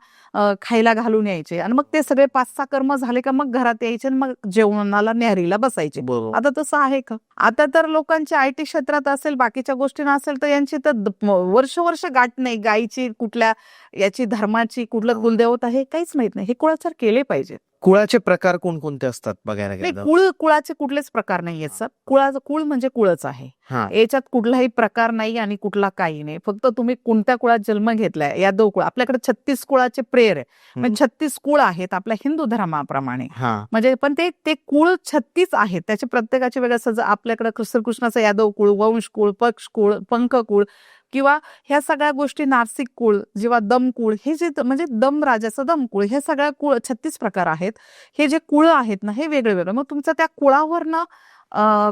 खायला घालून यायचे आणि मग ते सगळे 5-6 कर्म झाले का मग घरात यायचे आणि मग जेवणाला न्याहारीला बसायचे. आता तसं आहे का? आता तर लोकांचे IT क्षेत्रात असेल, बाकीच्या गोष्टींना असेल तर यांची तर वर्ष गाठ नाही. गायीची कुठल्या याची धर्माची कुठलं कुलदेवता हे काहीच माहित नाही. हे कुळाचार केले पाहिजे. कुळाचे प्रकार कोणकोणते असतात बघायला नाही, गेलं? कुळाचे कुठलेच प्रकार नाहीयेत सर. कुळ म्हणजे कुळच आहे. याच्यात कुठलाही प्रकार नाही आणि कुठला काही नाही. फक्त तुम्ही कोणत्या कुळात जन्म घेतलाय, या 2 कुळ. आपल्याकडे 36 कुळाचे प्रेयर आहे. म्हणजे 36 कुळ आहेत आपल्या हिंदू धर्माप्रमाणे. म्हणजे पण ते कुळ 36 आहेत. त्याचे प्रत्येकाचे वेगळं सज. आपल्याकडे श्रीकृष्णाचं यादव कुळ, वंश कुळ, पक्ष कुळ, पंख कुळ किंवा ह्या सगळ्या गोष्टी, नासिक कुळ, जेव्हा दम कुळ, हे जे म्हणजे दम राजाचं दम कुळ, हे सगळ्या कुळ 36 प्रकार आहेत. हे जे कुळ आहेत ना हे वेगळे वेगळे. मग तुमच्या त्या कुळावर ना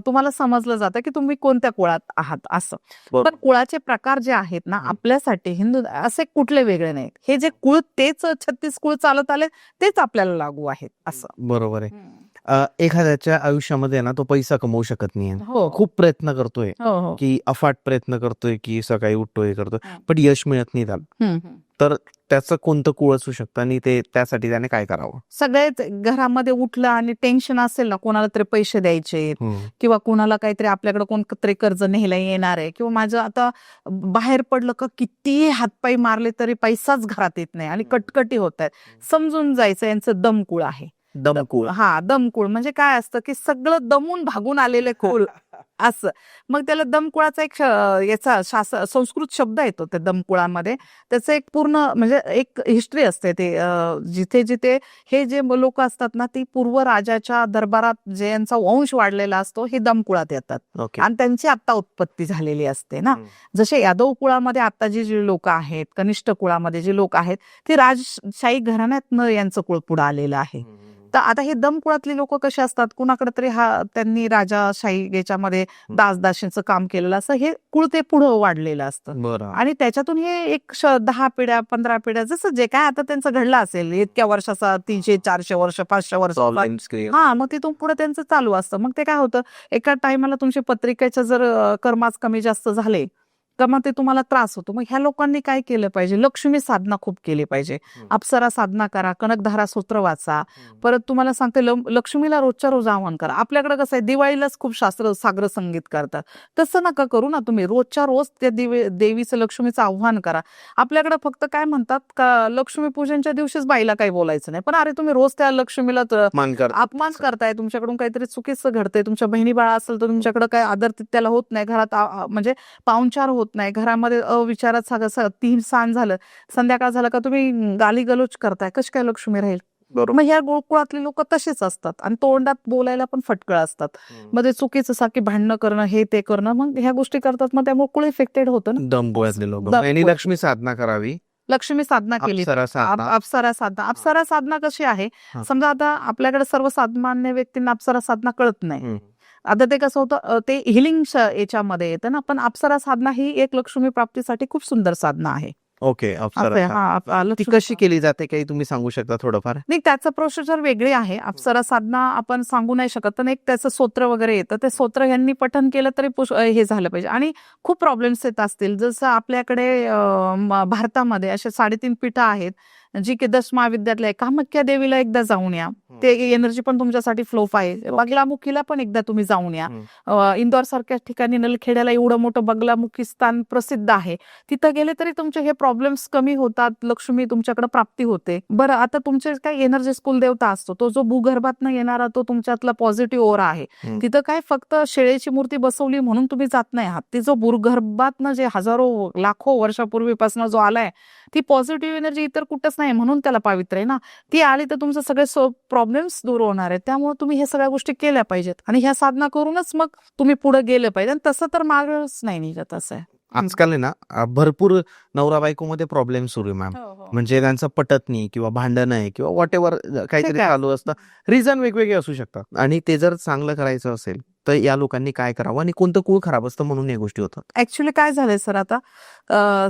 तुम्हाला समजलं जातं की तुम्ही कोणत्या कुळात आहात असं. पण कुळाचे प्रकार जे आहेत ना आपल्यासाठी हिंदू असे कुठले वेगळे नाहीत. हे जे कुळ तेच 36 कुळ चालत आले तेच आपल्याला लागू आहेत असं. बरोबर आहे. एखाद्याच्या आयुष्यामध्ये ना तो पैसा कमवू शकत नाहीये, खूप प्रयत्न करतोय की अफाट प्रयत्न करतोय की सकाळी उठतोय करतोय, पण यश मिळत नाही त्याला, तर त्याचं कोणतं कुळ असू शकतं आणि ते त्यासाठी त्याने काय करावं? सगळेच घरामध्ये उठलं आणि टेन्शन असेल ना, कोणाला तरी पैसे द्यायचे किंवा कोणाला काहीतरी आपल्याकडे कोणतरी कर्ज न्यायला येणार आहे किंवा माझं आता बाहेर पडलं का किती हातपाई मारले तरी पैसाच घरात येत नाही आणि कटकटी होत आहेत, समजून जायचं यांचं दमकुळ आहे. दमकुळ. दमकुळ म्हणजे काय असतं की सगळं दमून भागून आलेले कुळ असं. मग त्याला दमकुळाचा एक याचा संस्कृत शब्द येतो त्या दमकुळामध्ये. त्याचं एक पूर्ण म्हणजे एक हिस्ट्री असते. ते जिथे जिथे हे जे लोक असतात ना ती पूर्व राजाच्या दरबारात जे यांचा वंश वाढलेला असतो हे दमकुळात येतात आणि त्यांची आता उत्पत्ती झालेली असते ना. जसे यादव कुळामध्ये आता जी लोक आहेत, कनिष्ठ कुळामध्ये जे लोक आहेत ते राजशाही घराण्यातनं यांचं कुळ पुढे आलेलं आहे. तर आता हे दमकुळातली लोक कसे असतात, कुणाकडे तरी त्यांनी राजाशाही याच्यामध्ये दासदासीचं काम केलेलं असं हे कुळ ते पुढं वाढलेलं असतं आणि त्याच्यातून हे एक 10 पिढ्या 15 पिढ्या जसं जे काय आता त्यांचं घडलं असेल इतक्या वर्षाचा 300-400 वर्ष 500 वर्ष मग तिथून पुढे त्यांचं चालू असतं. मग ते काय होतं, एका टायमाला तुमच्या पत्रिकेच्या जर कर्माच कमी जास्त झाले तर मग ते तुम्हाला त्रास होतो. मग ह्या लोकांनी काय केलं पाहिजे, लक्ष्मी साधना खूप केली पाहिजे. अप्सरा साधना करा, कनकधारा सूत्र वाचा. परत तुम्हाला सांगते लक्ष्मीला रोजच्या रोज आवाहन करा. आपल्याकडे कसं आहे दिवाळीलाच खूप सागर संगीत करतात, तसं नका करू ना. तुम्ही रोजच्या रोज त्या देवीचं लक्ष्मीचं आव्हान करा. आपल्याकडे फक्त काय म्हणतात का लक्ष्मी पूजनच्या दिवशीच बाईला काही बोलायचं नाही, पण अरे तुम्ही रोज त्या लक्ष्मीला अपमान करताय, तुमच्याकडून काहीतरी चुकीचं घडतंय, तुमच्या बहिणी बाळा असेल तर तुमच्याकडे काय आदर त्याला होत नाही, घरात म्हणजे पाहुणचार होत नाही, घरामध्ये अविचारात सगळं 3 सांज झालं, संध्याकाळ झालं का तुम्ही गाली गलोच करताय, कशी काय लक्ष्मी राहील? मग ह्या गोकुळातली लोक तसेच असतात आणि तोंडात बोलायला पण फटकळ असतात. मग ते चुकीचं सारखी भांडणं करणं हे ते करणं मग ह्या गोष्टी करतात, मग त्यामुळे कुळ इफेक्टेड होतं ना. दमकुळातले लोक. आणि लक्ष्मी साधना करावी, लक्ष्मी साधना केली. अप्सरा साधना कशी आहे, समजा आता आपल्याकडे सर्वसामान्य व्यक्तींना अप्सरा साधना कळत नाही. आता ते कसं होतं, ते हिलिंग याच्यामध्ये येतं ना, पण अप्सरा साधना ही एक लक्ष्मी प्राप्तीसाठी खूप सुंदर साधना आहे. ओके. ती कशी केली जाते काही तुम्ही सांगू शकता थोडंफार? नाही, त्याचं प्रोसिजर वेगळी आहे. अप्सरा साधना आपण सांगू नाही शकत, पण एक त्याचं स्तोत्र वगैरे येतं, ते स्तोत्र यांनी पठन केलं तरी हे झालं पाहिजे. आणि खूप प्रॉब्लेम्स येत असतील, जसं आपल्याकडे भारतामध्ये असे 3.5 पीठं आहेत जी की 10 महाविद्यालय आहे. कामाख्या देवीला एकदा जाऊन या, ते एनर्जी पण तुमच्यासाठी फ्लोफ आहे. बगलामुखीला पण एकदा तुम्ही जाऊन या. इंदोर सारख्या ठिकाणी नलखेड्याला एवढं मोठं बगलामुखी स्थान प्रसिद्ध आहे, तिथं गेले तरी तुमचे हे प्रॉब्लेम्स कमी होतात, लक्ष्मी तुमच्याकडे प्राप्ती होते. बरं, आता तुमचे काय एनर्जी कुलदेवता असतो, तो जो भूगर्भातनं येणारा तो तुमच्यातला पॉझिटिव्ह ओरा आहे. तिथं काय फक्त शेळीची मूर्ती बसवली म्हणून तुम्ही जात नाही आहात. ती जो भूगर्भातनं जे हजारो लाखो वर्षापूर्वीपासून जो आलाय, ती पॉझिटिव्ह एनर्जी इतर कुठंच नाही म्हणून त्याला पावित्र्य आहे ना. ती आली तर तुमचे सगळे प्रॉब्लेम्स दूर होणार आहेत. त्यामुळे तुम्ही हे सगळ्या गोष्टी केल्या पाहिजेत आणि ह्या साधना करूनच मग तुम्ही पुढे गेले पाहिजे. आणि तसं तर मार्गच नाही निघत असं आहे. आजकाल आहे ना भरपूर नवरा बायकोमध्ये प्रॉब्लेम सुरू आहे मॅम. म्हणजे त्यांचं पटत नाही किंवा भांडण आहे किंवा वॉट एव्हर काहीतरी काय? चालू असतं. रिझन वेगवेगळे असू शकतात आणि ते जर चांगलं करायचं असेल तर या लोकांनी काय करावं आणि कोणतं कुळ खराब असतं म्हणून या गोष्टी होतात. ऍक्च्युली काय झालंय सर आता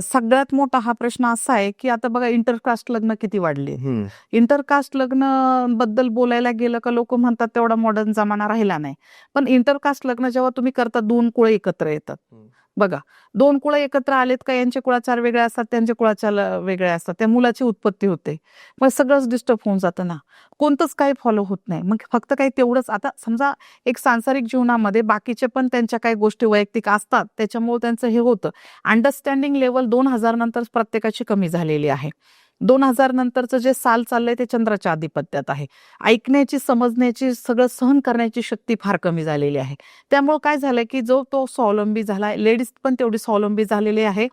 सगळ्यात मोठा हा प्रश्न असा आहे की आता बघा इंटरकास्ट लग्न किती वाढली. इंटरकास्ट लग्न बद्दल बोलायला गेलं का लोक म्हणतात तेवढा मॉडर्न जमाना राहिला नाही. पण इंटरकास्ट लग्न जेव्हा तुम्ही करता 2 कुळ एकत्र येतात. बघा 2 कुळ एकत्र आलेत का यांचे कुळाचार वेगळे असतात, त्यांचे कुळाचार वेगळे असतात, त्या मुलाची उत्पत्ती होते. मग सगळंच डिस्टर्ब होऊन जातं ना. कोणतंच काही फॉलो होत नाही. मग फक्त काही तेवढंच आता समजा एक सांसारिक जीवनामध्ये बाकीचे पण त्यांच्या काही गोष्टी वैयक्तिक असतात, त्याच्यामुळे त्यांचं हे होतं. अंडरस्टँडिंग लेवल 2000 नंतर प्रत्येकाची कमी झालेली आहे. 2000 नंतरचं जे साल चाललंय ते चंद्राच्या आधिपत्यात आहे. ऐकण्याची, समजण्याची, सगळं सहन करण्याची शक्ती फार कमी झालेली आहे. त्यामुळे काय झालंय की जो तो स्वावलंबी झालाय, लेडीज पण तेवढी स्वावलंबी झालेली आहे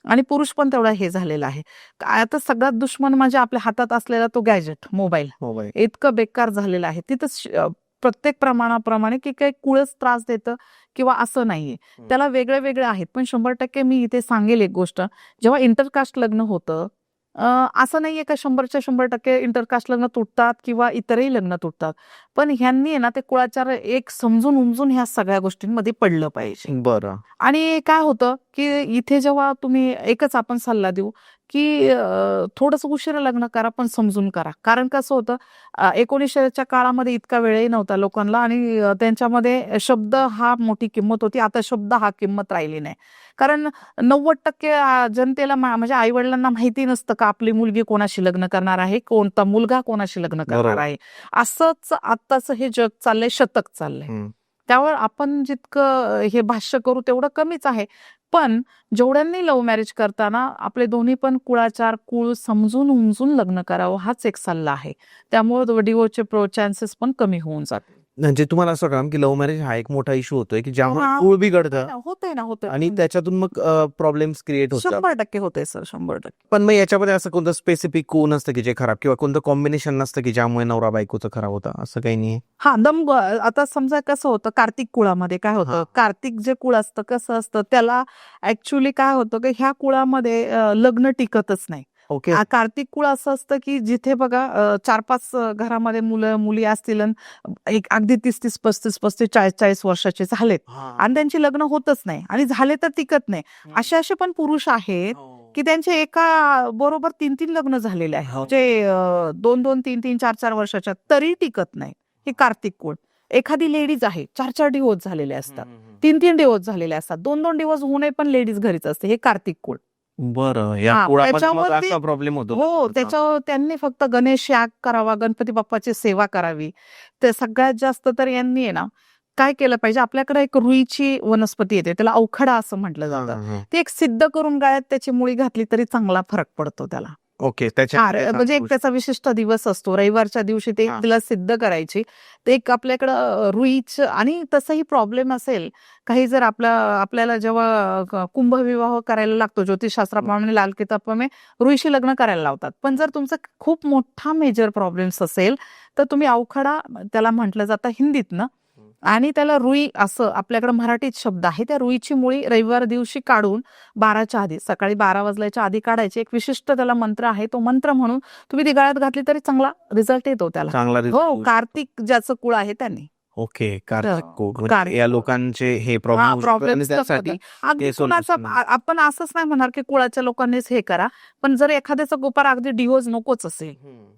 आणि पुरुष पण तेवढा हे झालेला आहे. आता सगळ्यात दुश्मन म्हणजे आपल्या हातात असलेला तो गॅजेट मोबाईल इतकं बेकार झालेलं आहे. तिथं प्रत्येक प्रमाणाप्रमाणे की काही कुळच त्रास देतं किंवा असं नाहीये. त्याला वेगळे वेगळे आहेत. पण 100% मी इथे सांगेल एक गोष्ट, जेव्हा इंटरकास्ट लग्न होतं असं नाहीये का 100च्या 100% इंटरकास्ट लग्न तुटतात किंवा इतरही लग्न तुटतात. पण ह्यांनी ना ते कुळाचार एक समजून उमजून ह्या सगळ्या गोष्टींमध्ये पडलं पाहिजे. बरं. आणि काय होतं की इथे जेव्हा तुम्ही एकच आपण सल्ला देऊ की थोडंसं उशिरा लग्न करा पण समजून करा. कारण कसं होतं 1900च्या काळामध्ये इतका वेळही नव्हता लोकांना आणि त्यांच्यामध्ये शब्द हा मोठी किंमत होती. आता शब्द हा किंमत राहिली नाही. कारण 90% जनतेला म्हणजे आई वडिलांना माहिती नसतं का आपली मुलगी कोणाशी लग्न करणार आहे, कोणता मुलगा कोणाशी लग्न करणार आहे. असंच आत्ताचं हे जग चाललंय, शतक चाललंय. त्यावर आपण जितकं हे भाष्य करू तेवढं कमीच आहे. पण जेवढ्यांनी लव्ह मॅरेज करताना आपले दोन्ही पण कुळाचार, कुळ समजून उमजून लग्न करावं हाच एक सल्ला आहे. त्यामुळे डिवोर्सचे चान्सेस पण कमी होऊन जातात. म्हणजे तुम्हाला असं वाटतं की लव्ह मॅरेज हा एक मोठा इश्यू होतोय की ज्यामुळे हा. कुळ बिघडतं होतंय ना आणि त्याच्यातून मग प्रॉब्लेम्स क्रिएट होतात. 100% होतंय सर, 100%. पण मग याच्यामध्ये असं कोणतं स्पेसिफिक कुळ नसतं की जे खराब किंवा कोणतं कॉम्बिनेशन नसतं की ज्यामुळे नवरा बायकोचं खराब होतं, असं काही नाही. हा आता समजा कसं होतं कार्तिक कुळामध्ये काय होतं, कार्तिक जे कुळ असतं कसं असतं त्याला ऍक्च्युली काय होतं की ह्या कुळामध्ये लग्न टिकतच नाही. ओके. कार्तिक कुळ असं असतं की जिथे बघा 4-5 घरामध्ये मुलं मुली असतील एक अगदी 30-30, 35-35, 40-40 वर्षाचे झालेत आणि त्यांची लग्न होतच नाही आणि झाले तर टिकत नाही. असे पण पुरुष आहेत की त्यांचे एका बरोबर 3-3 लग्न झालेले आहे. म्हणजे 2-2, 3-3, 4-4 वर्षाच्या तरी टिकत नाही. हे कार्तिक कुळ. एखादी लेडीज आहे 4-4 डिवोर्स झालेले असतात, 3-3 डिवोर्स झालेले असतात, 2-2 डिवोर्स होऊनही पण लेडीज घरीच असते. हे कार्तिक कुळ. बरं. या कुळामध्ये मग असा प्रॉब्लेम होतो. हो, त्याच्यावर त्यांनी फक्त गणेश याग करावा, गणपती बाप्पाची सेवा करावी. ते सगळ्यात जास्त तर यांनी आहे ना काय केलं पाहिजे, आपल्याकडे एक रुईची वनस्पती येते, त्याला अवखडा असं म्हटलं जातं. ते एक सिद्ध करून गाळ्यात त्याची मुळी घातली तरी चांगला फरक पडतो त्याला. ओके. म्हणजे एक त्याचा विशिष्ट दिवस असतो, रविवारच्या दिवशी ते तिला सिद्ध करायची. ते एक आपल्याकडं रुईचं आणि तसंही प्रॉब्लेम असेल काही जर आपल्याला जेव्हा कुंभविवाह करायला लागतो ज्योतिषशास्त्राप्रमाणे लाल किताबप्रमाणे रुईशी लग्न करायला लावतात. पण जर तुमचा खूप मोठा मेजर प्रॉब्लेम्स असेल तर तुम्ही अवखडा त्याला म्हटलं जातं हिंदीतनं आणि त्याला रुई असं आपल्याकडे मराठीत शब्द आहे. त्या रुईची मुळी रविवार दिवशी काढून 12च्या आधी, सकाळी 12 वाजल्याच्या आधी काढायची. एक विशिष्ट त्याला मंत्र आहे. तो मंत्र म्हणून तुम्ही ती गळ्यात घातली तरी चांगला रिझल्ट येतो त्याला. हो, कार्तिक ज्याचं कुळ आहे त्यांनी. ओके. कार्तिक कुळ. या लोकांचे हे प्रॉब्लेम आपण असंच नाही म्हणणार की कुळाच्या लोकांनीच हे करा. पण जर एखाद्याचा गोपार अगदी डिवोर्स नकोच असेल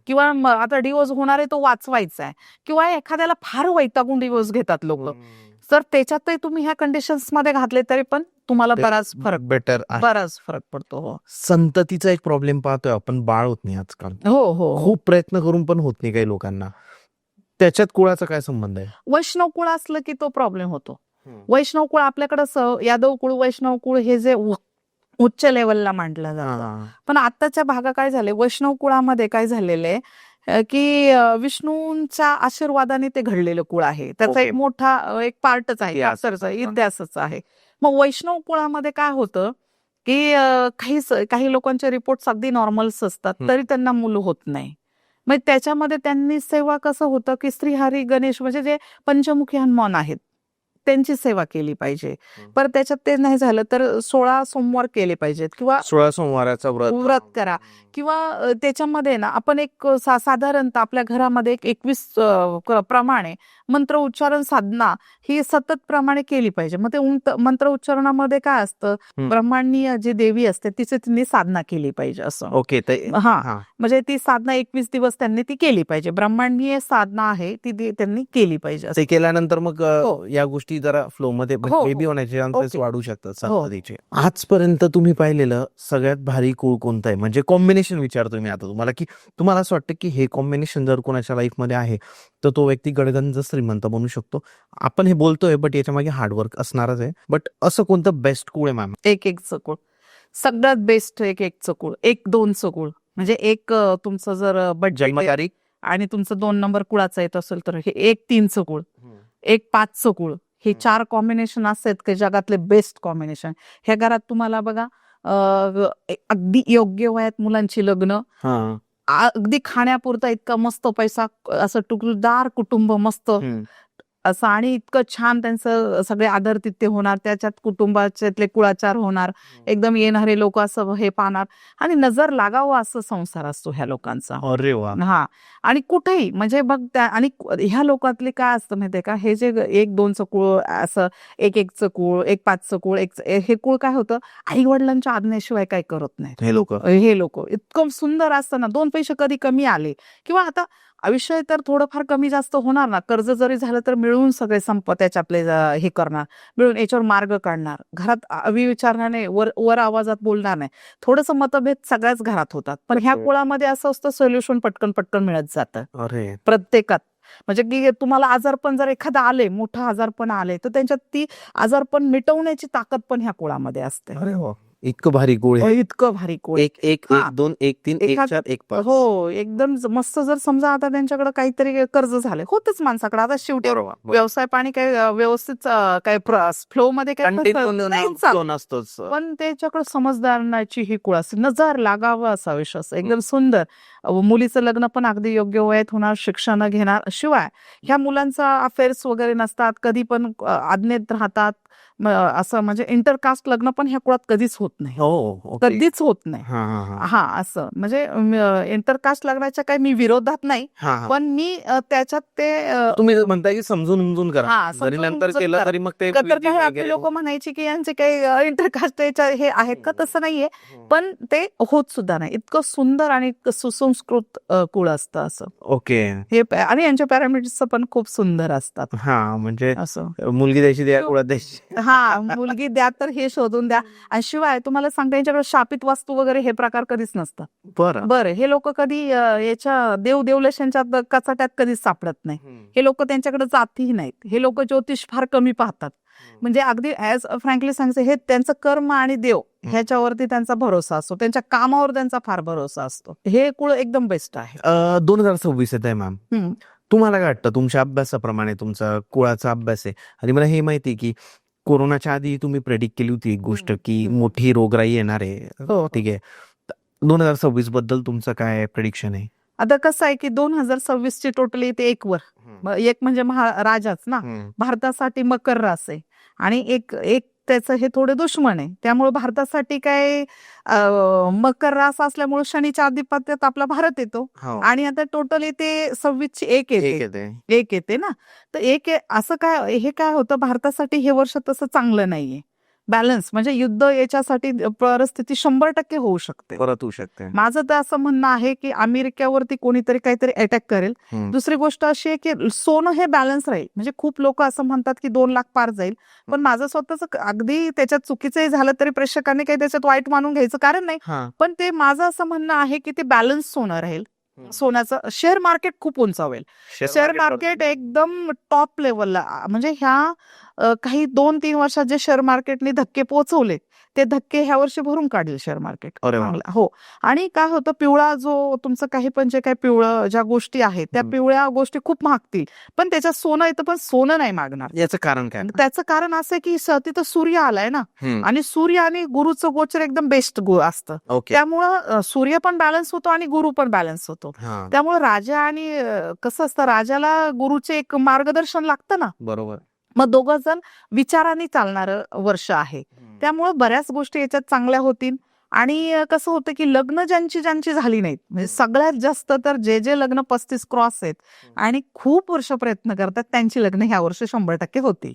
किंवा आता डिवोर्स होणार आहे तो वाचवायचा आहे किंवा एखाद्याला फार वैतागून डिवोर्स घेतात लोक, तर त्याच्यातही तुम्ही ह्या कंडिशन्स मध्ये घातले तरी पण तुम्हाला बराच फरक पडतो. हो, संततीचा एक प्रॉब्लेम पाहतोय आपण, बाळ होत नाही आजकाल. हो, खूप प्रयत्न करून पण होत नाही काही लोकांना. त्याच्यात कुळाचा काय संबंध आहे? वैष्णव कुळ असलं की तो प्रॉब्लेम होतो. वैष्णव कुळ आपल्याकडं यादव कुळ, वैष्णव कुळ हे जे उच्च लेवलला मांडलं जातं. पण आताच्या भागा काय झाले, वैष्णव कुळामध्ये काय झालेले की विष्णूंच्या आशीर्वादाने ते घडलेलं कुळ आहे. त्याचा एक मोठा एक पार्टच आहे, इतिहासच आहे. मग वैष्णव कुळामध्ये काय होतं की काही लोकांचे रिपोर्ट्स अगदी नॉर्मल्स असतात हं. तरी त्यांना मुलं होत नाही. मग त्याच्यामध्ये त्यांनी सेवा कसं होतं की श्रीहरी गणेश म्हणजे जे पंचमुखी हनुमान आहेत त्यांची सेवा केली पाहिजे. पर त्याच्यात ते नाही झालं तर 16 सोमवार केले पाहिजेत किंवा 16 सोमवाराचा व्रत. व्रत करा किंवा त्याच्यामध्ये ना आपण एक साधारणतः आपल्या घरामध्ये एक 21 प्रमाणे मंत्र उच्चारण साधना ही सतत प्रमाणे केली पाहिजे. मग ते मंत्र उच्चारणामध्ये काय असतं, ब्रह्मांडीय जी देवी असते तिची त्यांनी साधना केली पाहिजे असं. ओके. हा म्हणजे ती साधना 21 दिवस त्यांनी ती केली पाहिजे. ब्रह्मांडीय साधना आहे ती त्यांनी केली पाहिजे ते केल्यानंतर मग हो. या गोष्टी जरा फ्लो मध्ये हो, बेबी होण्याचे चान्सेस ओके. वाढू शकतात हो. साधनेचे. आजपर्यंत तुम्ही पाहिलेलं सगळ्यात भारी कुळ कोणतं आहे? म्हणजे कॉम्बिनेशन विचारतो मी आता तुम्हाला, की तुम्हाला असं वाटतं की हे कॉम्बिनेशन जर कोणाच्या लाईफ मध्ये आहे तर तो व्यक्ती गडगंज श्रीमंत बनू शकतो. आपण हे बोलतोय बट याच्या मागे हार्डवर्क असणारच आहे. बट असं कोणतं बेस्ट कुळ आहे मॅम? एक चकुळ सगळ्यात बेस्ट एक चकुळ 1-2 चकुळ म्हणजे एक तुमचं जर बजेट जन्मतारीख आणि तुमचं 2 नंबर कुळाचा येत असेल तर हे 1-3 चकुळ 1-5 चकुळ हे 4 कॉम्बिनेशन असतात की जगातले बेस्ट कॉम्बिनेशन. ह्या घरात तुम्हाला बघा अगदी योग्य वयात मुलांची लग्न, अगदी खाण्यापुरता इतका मस्त पैसा, असं टुकलदार कुटुंब मस्त असं आणि इतकं छान त्यांचं सगळे आदरातिथ्य होणार, त्याच्यात कुटुंबाच्यातले कुळाचार होणार, एकदम येणारे लोक असं हे पाहणार आणि नजर लागावं असं संसार असतो ह्या लोकांचा. अरे वा. हा आणि कुठेही म्हणजे बघ आणि ह्या लोकातले काय असतं माहितीये का, हे जे 1-2 कुळ असं 1-1 कुळ 1-5 कुळ हे कुळ काय होतं, आई वडिलांच्या आज्ञेशिवाय काय करत नाहीत हे लोक. इतकं सुंदर असतं ना, 2 पैसे कधी कमी आले किंवा आता आयुष्य तर थोडंफार कमी जास्त होणार ना, कर्ज जरी झालं तर मिळून सगळे त्याचे आपले हे करणार, मिळून याच्यावर मार्ग काढणार, घरात विचारणार नाही, वर आवाजात बोलणार नाही. थोडंसं मतभेद सगळ्याच घरात होतात पण ह्या कुळामध्ये असं असतं सोल्युशन पटकन मिळत जातं अरे प्रत्येकात. म्हणजे की तुम्हाला आजारपण जर एखादा आले, मोठं आजारपण आले तर त्यांच्यात ती आजारपण मिटवण्याची ताकद पण ह्या कुळामध्ये असते. अरे वा. इतकं भारी कुळ आहे. इतकं भारी कुळ. 1-1-1-2 1-3 1-4 1-5. हो एकदम मस्त. जर समजा आता त्यांच्याकडे काहीतरी कर्ज झाले, होतच माणसाकडे आता शेवटी व्यवसाय पाणी काय व्यवस्थित काय फ्लो मध्ये काय नसतोच. पण त्याच्याकडे समजदारची ही कुळ असते. नजर लागावं असा विश्वास एकदम सुंदर. मुलीचं लग्न पण अगदी योग्य वयात होणार, शिक्षण घेणार, शिवाय ह्या मुलांचा अफेअर्स वगैरे नसतात, कधी पण आज्ञेत राहतात. असं म्हणजे इंटरकास्ट लग्न पण ह्या कुळात कधीच होत नाही, कधीच होत नाही. हा असं म्हणजे इंटरकास्ट लग्नाच्या काही मी विरोधात नाही, पण मी त्याच्यात ते तुम्ही म्हणताय की समजून करा, जरी नंतर केलं तरी मग ते आपले लोक म्हणायचे की यांचे काही इंटरकास्ट हे आहेत का, तसं नाहीये. पण ते होत सुद्धा नाही. इतकं सुंदर आणि सुसंस्कृत कुळ असतं असं. ओके. हे आणि यांच्या पॅरामीटर्स पण खूप सुंदर असतात. हा म्हणजे असं मुलगी द्यायची द्या, कुळात द्यायची. हा मुलगी द्या तर हे शोधून द्या. आणि शिवाय तुम्हाला सांगता यांच्याकडे शापित वास्तू वगैरे हे प्रकार कधीच नसतात. बरं हे लोक कधी याच्या देवदेवलेशांच्या कचाट्यात कधीच सापडत नाही. हे लोक त्यांच्याकडे जातही नाहीत. हे लोक ज्योतिष फार कमी पाहतात. म्हणजे अगदी ऍज फ्रँकली सांगायचं, हे त्यांचं कर्म आणि देव ह्याच्यावरती त्यांचा भरोसा असतो, त्यांच्या कामावर त्यांचा फार भरोसा असतो. हे कुळ एकदम बेस्ट आहे. 2026 येत आहे मॅम. तुम्हाला काय वाटतं, तुमच्या अभ्यासाप्रमाणे तुमचा कुळाचा अभ्यास आहे आणि मला हे माहिती आहे की कोरोनाच्या आधी तुम्ही प्रेडिक्ट केली होती एक गोष्ट की मोठी रोगराई येणार आहे. ठीक आहे. 2026 बद्दल तुमचं काय प्रेडिक्शन आहे? आता कसं आहे की 2026 ची टोटली ते एक म्हणजे महाराजाच ना, भारतासाठी मकर रास आहे आणि एक त्याचं हे थोडे दुश्मन आहे. त्यामुळे भारतासाठी काय मकर रास असल्यामुळे शनीच्या आधिपत्यात आपला भारत येतो आणि आता टोटली ते 26 ची एक येते ना. तर असं काय हे काय होतं, भारतासाठी हे वर्ष तसं चांगलं नाहीये. बॅलन्स म्हणजे युद्ध याच्यासाठी परिस्थिती 100% होऊ शकते, परत होऊ शकते. माझं तर असं म्हणणं आहे की अमेरिकेवरती कोणीतरी काहीतरी अटॅक करेल. दुसरी गोष्ट अशी आहे की सोनं हे बॅलन्स राहील. म्हणजे खूप लोक असं म्हणतात की 2 लाख पार जाईल, पण माझं स्वतःच अगदी त्याच्यात चुकीचंही झालं तरी प्रेक्षकांनी काही त्याच्यात वाईट मानून घ्यायचं कारण नाही. पण ते माझं असं म्हणणं आहे की ते बॅलन्स सोनं राहील. सोन्याचं शेअर मार्केट खूप उंचावेल. शेअर मार्केट एकदम टॉप लेवलला म्हणजे ह्या काही 2-3 वर्षात जे शेअर मार्केटने धक्के पोहोचवले ते धक्के ह्या वर्षी भरून काढेल शेअर मार्केट. अरे वा. चांगलं. हो. आणि काय होतं, पिवळा जो तुमचं काही पण जे काही पिवळं ज्या गोष्टी आहेत त्या पिवळ्या गोष्टी खूप महागतील, पण त्याच्यात सोनं येतं पण सोनं नाही मागणार. याचं कारण काय? त्याचं कारण असं आहे की तिथं सूर्य आलाय ना, आणि सूर्य आणि गुरुचं गोचर एकदम बेस्ट असतं. ओके. त्यामुळं सूर्य पण बॅलन्स होतो आणि गुरु पण बॅलन्स होतो. त्यामुळे राजा आणि कसं असतं, राजाला गुरुचे एक मार्गदर्शन लागतं ना, बरोबर. मग दोघं जण विचारांनी चालणारं वर्ष आहे. त्यामुळे बऱ्याच गोष्टी याच्यात चांगल्या होतील. आणि कसं होतं की लग्न ज्यांची झाली नाहीत, म्हणजे सगळ्यात जास्त तर जे लग्न 35 क्रॉस आहेत आणि खूप वर्ष प्रयत्न करतात त्यांची लग्न ह्या वर्षी 100% होतील.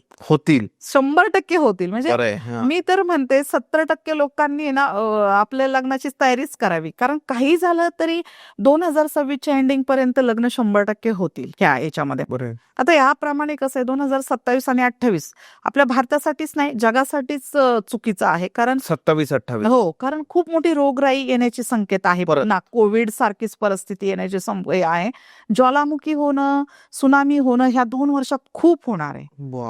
100% होतील. म्हणजे मी तर म्हणते 70% लोकांनी ना आपल्या लग्नाची तयारीच करावी, कारण काही झालं तरी 2026च्या एंडिंग पर्यंत लग्न 100% होतील ह्या याच्यामध्ये. आता याप्रमाणे कसं आहे, 2027 आणि 28 आपल्या भारतासाठीच नाही जगासाठीच चुकीचं आहे. कारण 27-28 हो, कारण खूप मोठी रोगराई येण्याची संकेत आहे. ना कोविड सारखीच परिस्थिती येण्याची आहे. ज्वालामुखी होणं, सुनामी होणं ह्या 2 वर्षात खूप होणार आहे.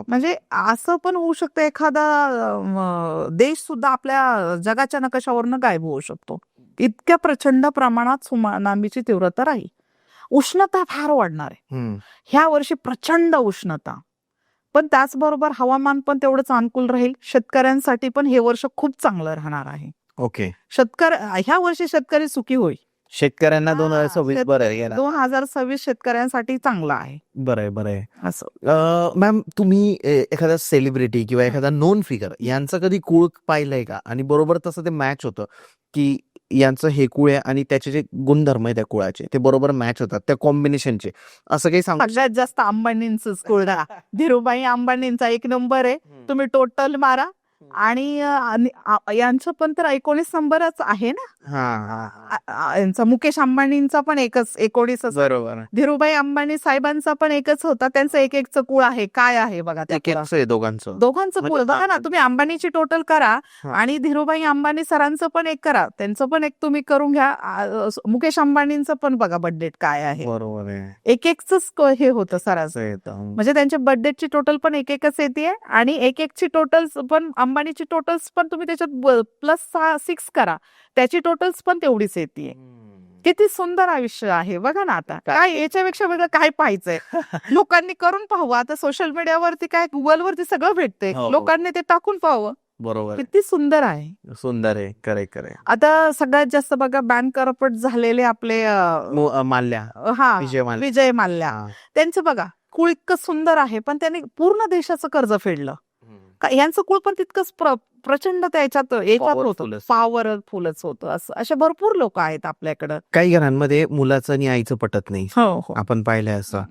म्हणजे असं पण होऊ शकतं एखादा देश सुद्धा आपल्या जगाच्या नकाशावरनं गायब होऊ शकतो. इतक्या प्रचंड प्रमाणात सुनामीची तीव्रता राहील. उष्णता फार वाढणार आहे ह्या वर्षी, प्रचंड उष्णता. पण त्याचबरोबर हवामान पण तेवढंच अनुकूल राहील. शेतकऱ्यांसाठी पण हे वर्ष खूप चांगलं राहणार आहे. ओके. ह्या वर्षी शेतकरी सुखी होईल. शेतकऱ्यांना 2026 बरं आहे. 2026 शेतकऱ्यांसाठी चांगला आहे. बरं आहे. असं मॅम, तुम्ही एखादा सेलिब्रिटी किंवा एखादा नोन फिगर यांचं कधी कुळ पाहिलंय का? आणि बरोबर तसं ते मॅच होतं की यांचं हे कुळ आहे आणि त्याचे जे गुणधर्म आहे त्या कुळाचे ते बरोबर मॅच होतात, त्या कॉम्बिनेशनचे, असं काही सांग? सगळ्यात जास्त अंबानींचंच कुळ. धीरूभाई अंबानींचा 1 नंबर आहे. तुम्ही टोटल मारा. आणि यांचं पण तर 19 नंबरच आहे ना. यांचा मुकेश अंबानींचा पण 19. बरोबर. धीरूभाई अंबानी साहेबांचा पण 1च होता. त्यांचं 1-1चं कुळ आहे. काय आहे बघा त्या दोघांचं कुळ बघा ना. तुम्ही अंबानीची टोटल करा आणि धीरूभाई अंबानी सरांचं पण 1 करा, त्यांचं पण 1 तुम्ही करून घ्या. मुकेश अंबानींचं पण बघा बर्थडे काय आहे. बरोबर आहे. 1-1च हे होतं सरासरी. म्हणजे त्यांच्या बर्थडेची टोटल पण 1-1च येते आणि 1-1ची टोटल्स पण अंबानीची टोटल्स पण तुम्ही त्याच्यात +6 करा, त्याची टोटल्स पण तेवढीच येते. किती सुंदर आयुष्य आहे बघा ना. आता काय याच्यापेक्षा वेगळं काय पाहायचंय? लोकांनी करून पाहावं. आता सोशल मीडियावरती काय गुगलवरती सगळं भेटतंय, लोकांनी ते टाकून पाहावं. बरोबर. किती सुंदर आहे. सुंदर आहे. करे. आता सगळ्यात जास्त बघा बँकरप्ट झालेले आपले माल्या, विजय माल्या, त्यांचं बघा कुळ इतकं सुंदर आहे, पण त्यांनी पूर्ण देशाचं कर्ज फेडलं. यांचं कुळ पण तितकंच प्रचंड त्याच्यात होतं, पॉवरफुलच होतं. असं असे भरपूर लोक आहेत आपल्याकडं. काही घरांमध्ये मुलाचं आणि आईचं पटत नाही, हो. आपण पाहिलंय असं.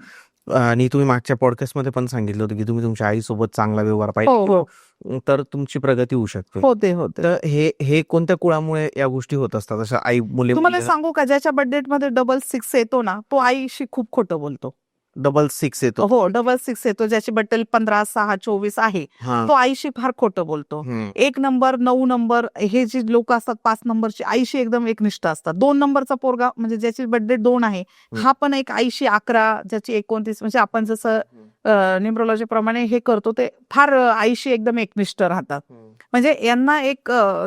आणि तुम्ही मागच्या पॉडकास्ट मध्ये पण सांगितलं होतं की तुम्ही तुमच्या आईसोबत चांगला व्यवहार पाहिजे तर तुमची प्रगती होऊ शकते. होते. तर हे कोणत्या कुळामुळे या गोष्टी होत असतात? अशा आई मुली, तुम्हाला सांगू का, ज्याच्या बर्थडे मध्ये 66 येतो ना, तो आईशी खूप खोटं बोलतो. 66 येतो? हो, 66 येतो. ज्याची बर्थडे 15, 6, 24 आहे, तो आईशी फार खोटं बोलतो. 1 नंबर, 9 नंबर हे जे लोक असतात 5 नंबरची आईशी एकदम एकनिष्ठ असतात. 2 नंबरचा पोरगा म्हणजे ज्याची बर्थडे 2 आहे, हा पण एक आईशी 11, ज्याची 29, म्हणजे आपण जसं न्यूमरोलॉजी प्रमाणे हे करतो ते फार आईशी एकदम एकनिष्ठ राहतात. म्हणजे यांना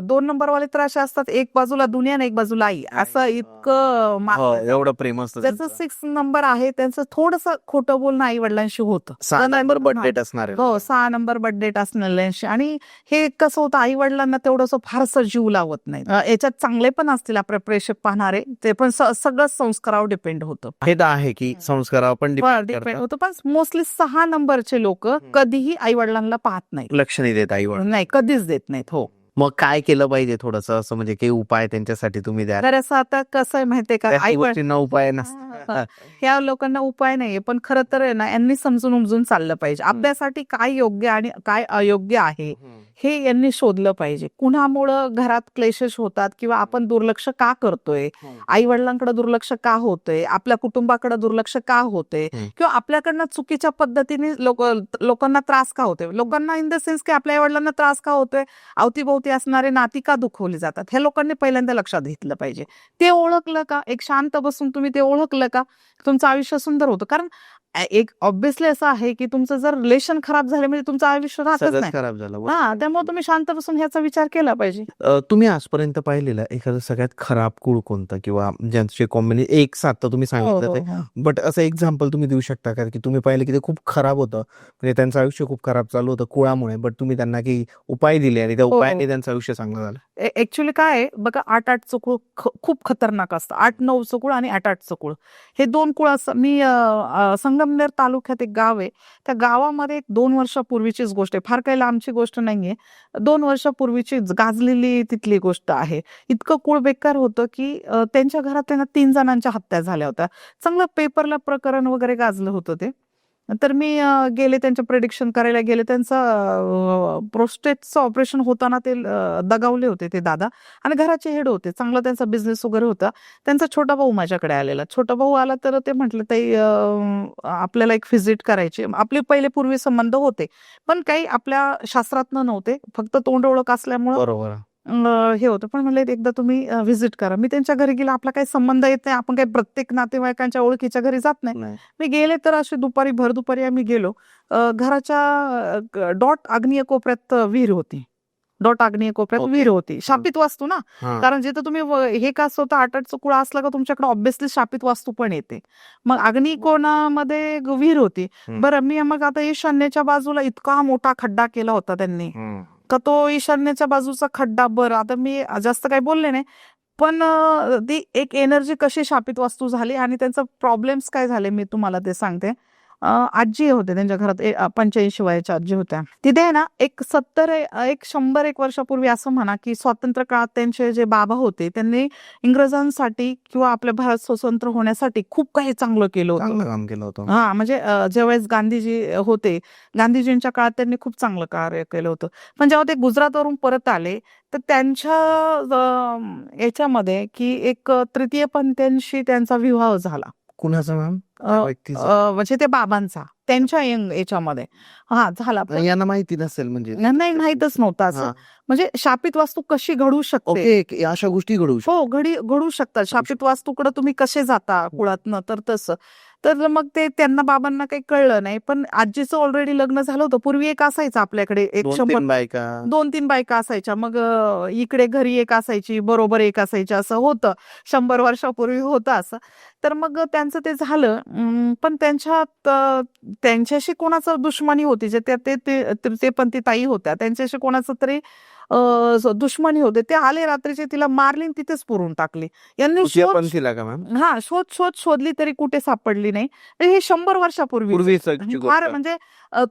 2 नंबरवाले तर असे असतात, एक बाजूला दुनिया आणि एक बाजूला आई, असं इतकं एवढं प्रेम असतं. ज्याचं 6 नंबर आहे त्यांचं थोडंसं खोटं बोलणं आई वडिलांशी होतं. 6 नंबर बर्थडे असणार. हो, 6 नंबर बर्थडे असणाऱ्यांशी. आणि हे कसं होतं, आई वडिलांना तेवढंसं फारसं जीव लावत नाही. याच्यात चांगले पण असतील आपले प्रेक्षक पाहणारे, ते पण सगळं संस्कारावर डिपेंड होतं. हे तर आहे की संस्कारावर पण डिपेंड होतं. पण मोस्टली 6 नंबरचे लोक कधीही आई वडिलांना पाहत नाही, लक्ष नाही देत आई वडील, नाही कधीच देत नाहीत. हो. मग काय केलं पाहिजे थोडंसं असं, म्हणजे काही उपाय त्यांच्यासाठी तुम्ही द्या? तर असं आता कसं आहे माहितीये का, आई गोष्टींना उपाय ह्या लोकांना उपाय नाहीये, पण खरं तर आहे ना, यांनी समजून उमजून चाललं पाहिजे. आपल्यासाठी काय योग्य आणि काय अयोग्य आहे हे यांनी शोधलं पाहिजे. कुणामुळं घरात क्लेशेस होतात किंवा आपण दुर्लक्ष का करतोय, आई वडिलांकडे दुर्लक्ष का होतंय, आपल्या कुटुंबाकडे दुर्लक्ष का होतंय, किंवा आपल्याकडनं चुकीच्या पद्धतीने लोकांना त्रास का होतोय, लोकांना इन द सेन्स की आपल्या आई वडिलांना त्रास का होतोय, अवतीभोवती असणारे नाती का दुखवली जातात, हे लोकांनी पहिल्यांदा लक्षात घेतलं पाहिजे. ते ओळखलं का, एक शांत बसून तुम्ही ते ओळखलं का, तुमचं आयुष्य सुंदर होतं. कारण एक ऑब्व्हियसली असं आहे की तुमचं जर रिलेशन खराब झाले म्हणजे तुमचं आयुष्य राहतच सगळंच नाही. खराब झालं. हा, त्यामुळे तुम्ही शांत बसून ह्याचा विचार केला पाहिजे. तुम्ही आजपर्यंत पाहिलेलं एखादं सगळ्यात खराब कुळ कोणतं, किंवा ज्यांचे कॉम्बिनेशन एक साथ तर तुम्ही हो सांगितलं हो ते, हो. बट असं एक्झाम्पल तुम्ही देऊ शकता का, की तुम्ही पाहिलं की ते खूप खराब होतं, म्हणजे त्यांचं आयुष्य खूप खराब चालू होतं कुळामुळे, बट तुम्ही त्यांना काही उपाय दिले आणि त्या हो उपायाने हो. त्यांचं आयुष्य चांगलं झालं? ऍक्च्युली काय आहे बघा, 8-8चं कुळ खूप खतरनाक असतं. 8-9चं कुळ आणि 8-8चं कुळ, हे दोन कुळ असं. मी संगमनेर तालुक्यात एक गाव आहे, त्या गावामध्ये एक 2 वर्षापूर्वीचीच गोष्ट आहे, फार काही लांबची गोष्ट नाहीये. 2 वर्षापूर्वीची गाजलेली तिथली गोष्ट आहे. इतकं कुळ बेकार होतं की त्यांच्या घरात त्यांना 3 जणांच्या हत्या झाल्या होत्या. चांगलं पेपरला प्रकरण वगैरे गाजलं होतं ते. तर मी गेले, त्यांचं प्रेडिक्शन करायला गेले. त्यांचं प्रोस्टेटचं ऑपरेशन होताना ते दगावले होते ते दादा, आणि घराचे हेड होते, चांगला त्यांचा बिझनेस वगैरे होता. त्यांचा छोटा भाऊ माझ्याकडे आलेला. छोटा भाऊ आला तर ते म्हटलं, ताई आपल्याला एक व्हिजिट करायची. आपले पहिले पूर्वी संबंध होते, पण काही आपल्या शास्त्रातनं नव्हते, फक्त तोंड ओळख असल्यामुळं बरोबर. हे होतं. पण म्हणले एकदा तुम्ही व्हिजिट करा. मी त्यांच्या घरी गेला, आपला काही संबंध येत नाही, आपण काही प्रत्येक नातेवाईकांच्या ओळखीच्या घरी जात नाही. नाही. मी गेले तर अशी दुपारी, भर दुपारी आम्ही गेलो. घराच्या डॉट आग्नेय कोपऱ्यात विहीर होती. डॉट आग्नेय कोपऱ्यात ओके. विहीर होती. शापित वास्तू ना, हा. कारण जिथं तुम्ही हे का स्वतः 8-8चं कुळ असलं का तुमच्याकडे ऑब्व्हियसली शापित वास्तू पण येते. मग आग्नेय कोणामध्ये विहीर होती. बरं, मी मग आता ईशान्येच्या बाजूला इतका मोठा खड्डा केला होता त्यांनी, का तो ईशान्येच्या बाजूचा खड्डा. बरं, आता मी जास्त काही बोलले नाही, पण ती एक एनर्जी कशी शापित वास्तू झाली आणि त्यांचा प्रॉब्लेम्स काय झाले मी तुम्हाला ते सांगते. आजी होते त्यांच्या घरात, 85 वयाच्या आजी होत्या. तिथे आहे ना, एक 100 वर्षापूर्वी असं म्हणा की स्वातंत्र्य काळात त्यांचे जे बाबा होते त्यांनी इंग्रजांसाठी किंवा आपल्या भारत स्वतंत्र होण्यासाठी खूप काही चांगलं केलं होतं. चांगलं काम केलं होतं. हा, म्हणजे ज्यावेळेस गांधीजी होते, गांधीजींच्या काळात त्यांनी खूप चांगलं कार्य केलं होतं. पण जेव्हा ते गुजरातवरून परत आले तर त्यांच्या याच्यामध्ये की एक तृतीयपंथीयांशी त्यांचा विवाह झाला. कुणाचं मॅम? म्हणजे ते बाबांचा, त्यांच्या याच्यामध्ये झाला. यांना माहिती नसेल म्हणजे? नाही, माहीतच नव्हतं असं. म्हणजे शापित वास्तू कशी घडू शकते. ओके, अशा गोष्टी घडू शकतात. हो, घडू शकतात. शापित वास्तूकडे तुम्ही कसे जाता कुळातनं, तर तसं. तर मग ते त्यांना बाबांना काही कळलं नाही. पण आजीचं ऑलरेडी लग्न झालं होतं. पूर्वी एक असायचं आपल्याकडे, एक 2-3 बायका. 2-3 बायका असायच्या. मग इकडे घरी एक असायची, बरोबर एक असायची, असं होतं. 100 वर्षापूर्वी होतं असं. तर मग त्यांचं ते झालं. पण त्यांच्याशी कोणाचं दुश्मनी होती, जे ते पण ती ताई होत्या, त्यांच्याशी कोणाचं तरी दुश्मनी होते. ते आले रात्रीचे, तिला मारली आणि तिथेच पुरून टाकली. यांनी शोधली तरी कुठे सापडली नाही. हे 100 वर्षापूर्वी फार, म्हणजे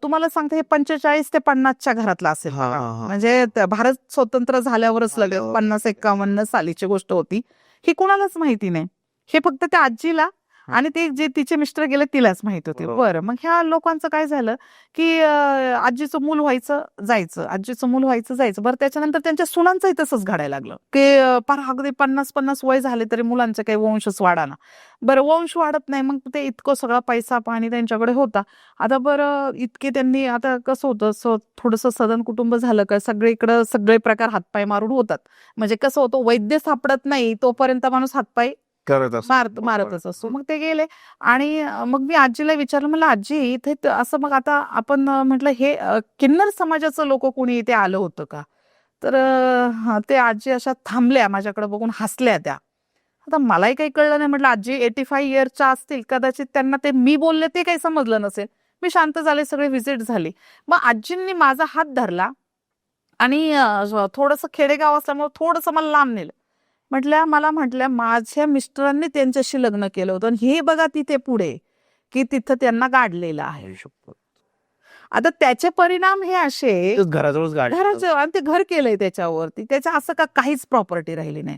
तुम्हाला सांगते, हे 45 ते 50च्या घरातला असेल. म्हणजे भारत स्वतंत्र झाल्यावरच लगेच 50-51 सालीची गोष्ट होती. ही कोणालाच माहिती नाही. हे फक्त त्या आजीला आणि ते जे तिचे मिस्टर गेले तिलाच माहित होते. बरं, मग ह्या लोकांचं काय झालं की आजीचं मूल व्हायचं जायचं. बरं, त्याच्यानंतर त्यांच्या सुनांचंही तसंच घडायला लागलं की पार अगदी 50-50 वय झाले तरी मुलांचे काही वंशच वाढाना. बरं, वंश वाढत नाही. मग ते इतकं सगळा पैसा पाणी त्यांच्याकडे होता. आता बरं, इतके त्यांनी, आता कसं होतं, थोडंसं सदन कुटुंब झालं का सगळीकडं सगळे प्रकार हातपाय मारून होतात. म्हणजे कसं होतं, वैद्य सापडत नाही तोपर्यंत माणूस हातपाय मारतच असतो. मग ते गेले आणि मग मी आजीला विचारलं, म्हणलं आजी इथे असं, मग आता आपण म्हटलं हे किन्नर समाजाचं लोक कोणी इथे आलं होतं का? तर ते आजी अशा थांबल्या, माझ्याकडे बघून हसल्या त्या. आता मलाही काही कळलं नाही. म्हटलं आजी 85 इयरच्या असतील, कदाचित त्यांना ते मी बोलले ते काही समजलं नसेल. मी शांत झाले, सगळे व्हिजिट झाली. मग आजींनी माझा हात धरला आणि थोडंसं खेडेगाव असल्यामुळे थोडंसं मला लांब नेलं. मला म्हटल्या माझ्या मिस्टरांनी त्यांच्याशी लग्न केलं होतं आणि हे बघा तिथे पुढे की तिथं त्यांना गाडलेलं आहे. आता त्याचे परिणाम हे असे, घराचं, आणि ते घर केलंय त्याच्यावरती, त्याच्या असं का काहीच प्रॉपर्टी राहिली नाही,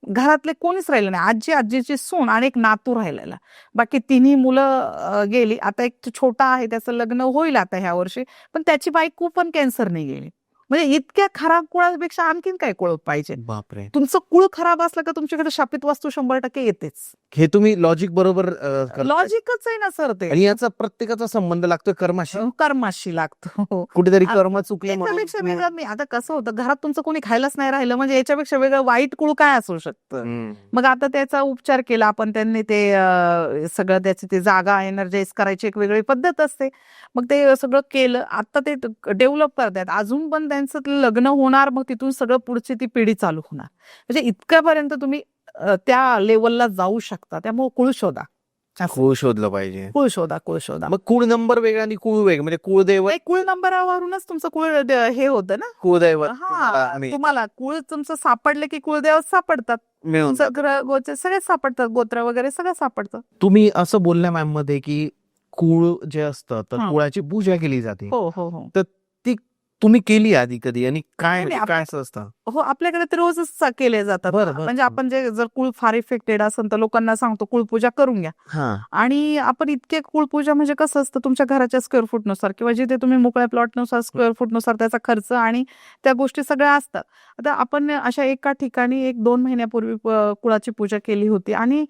घरातले कोणीच राहिलं नाही. आजीची सून आणि एक नातू राहिलेला, बाकी तिन्ही मुलं गेली. आता एक छोटा आहे, त्याचं लग्न होईल आता ह्या वर्षी, पण त्याची बायको पण कॅन्सरने गेली. म्हणजे इतक्या खराब कुळापेक्षा आणखीन काय कुळ पाहिजे. बापरे. तुमचं कुळ खराब असलं का तुमच्याकडे शापित वास्तू 100% येतेच. हे तुम्ही लॉजिक बरोबर करताय. लॉजिकच आहे ना सर ते. आणि याचा प्रत्येकाचा संबंध लागतोय कर्माशी. कर्माशी लागतो. हो. कुठेतरी आ- कर्म चुकले म्हणून याच्यापेक्षा वेगळं मी आता कसं होतं, घरात तुमचं कोणी खायलाच नाही राहिलं म्हणजे याच्यापेक्षा वेगळं वाईट कुळ काय असू शकतं. हम्म. मग आता त्याचा उपचार केला आपण, त्यांनी ते सगळं त्याची ती जागा एनर्जाइज करायची एक वेगळी पद्धत असते. मग ते सगळं केलं, आता ते डेव्हलप करतायत, अजून पण त्यांचं ते लग्न होणार, मग तिथून सगळं पुढची ती पिढी चालू होणार. म्हणजे इतक्यापर्यंत तुम्ही त्या लेवलला जाऊ शकता. त्यामुळे कुळ शोधा, कुळ शोधलं पाहिजे. कुळ शोधा, कुळ शोधा. मग कुळ नंबर वेगळा आणि कुळ वेगळं, म्हणजे कुळदैवत नाही, कुळ नंबरावरूनच तुमचं कुळ हे होतं ना. कुळदैवत हा, तुम्हाला कुळ तुमचं सापडलं की कुळदेवत सापडतात, मिळून तुमचं ग्रह गोचे सगळे सापडतात, गोत्र वगैरे सगळं सापडतं. तुम्ही असं बोलल्या मॅम मध्ये की कुळ जे असतं तर हा. कुळाची पूजा केली जाते. हो हो हो तर ती तुम्ही केली आधी कधी आणि काय नाही, काय असं असतं? हो, आपल्याकडे ते रोजच केले जातात. बरं, बरं. म्हणजे आपण जे जर कुळ फार इफेक्टेड असेल तर लोकांना सांगतो कुळपूजा करून घ्या. हा. आणि आपण इतके कुळपूजा म्हणजे कसं असतं, तुमच्या घराच्या स्क्वेअर फूटनुसार किंवा जिथे तुम्ही मोकळ्या प्लॉटनुसार स्क्वेअर फूटनुसार त्याचा खर्च आणि त्या गोष्टी सगळ्या असतात. आता आपण अशा एका ठिकाणी 1-2 महिन्यापूर्वी कुळाची पूजा केली होती आणि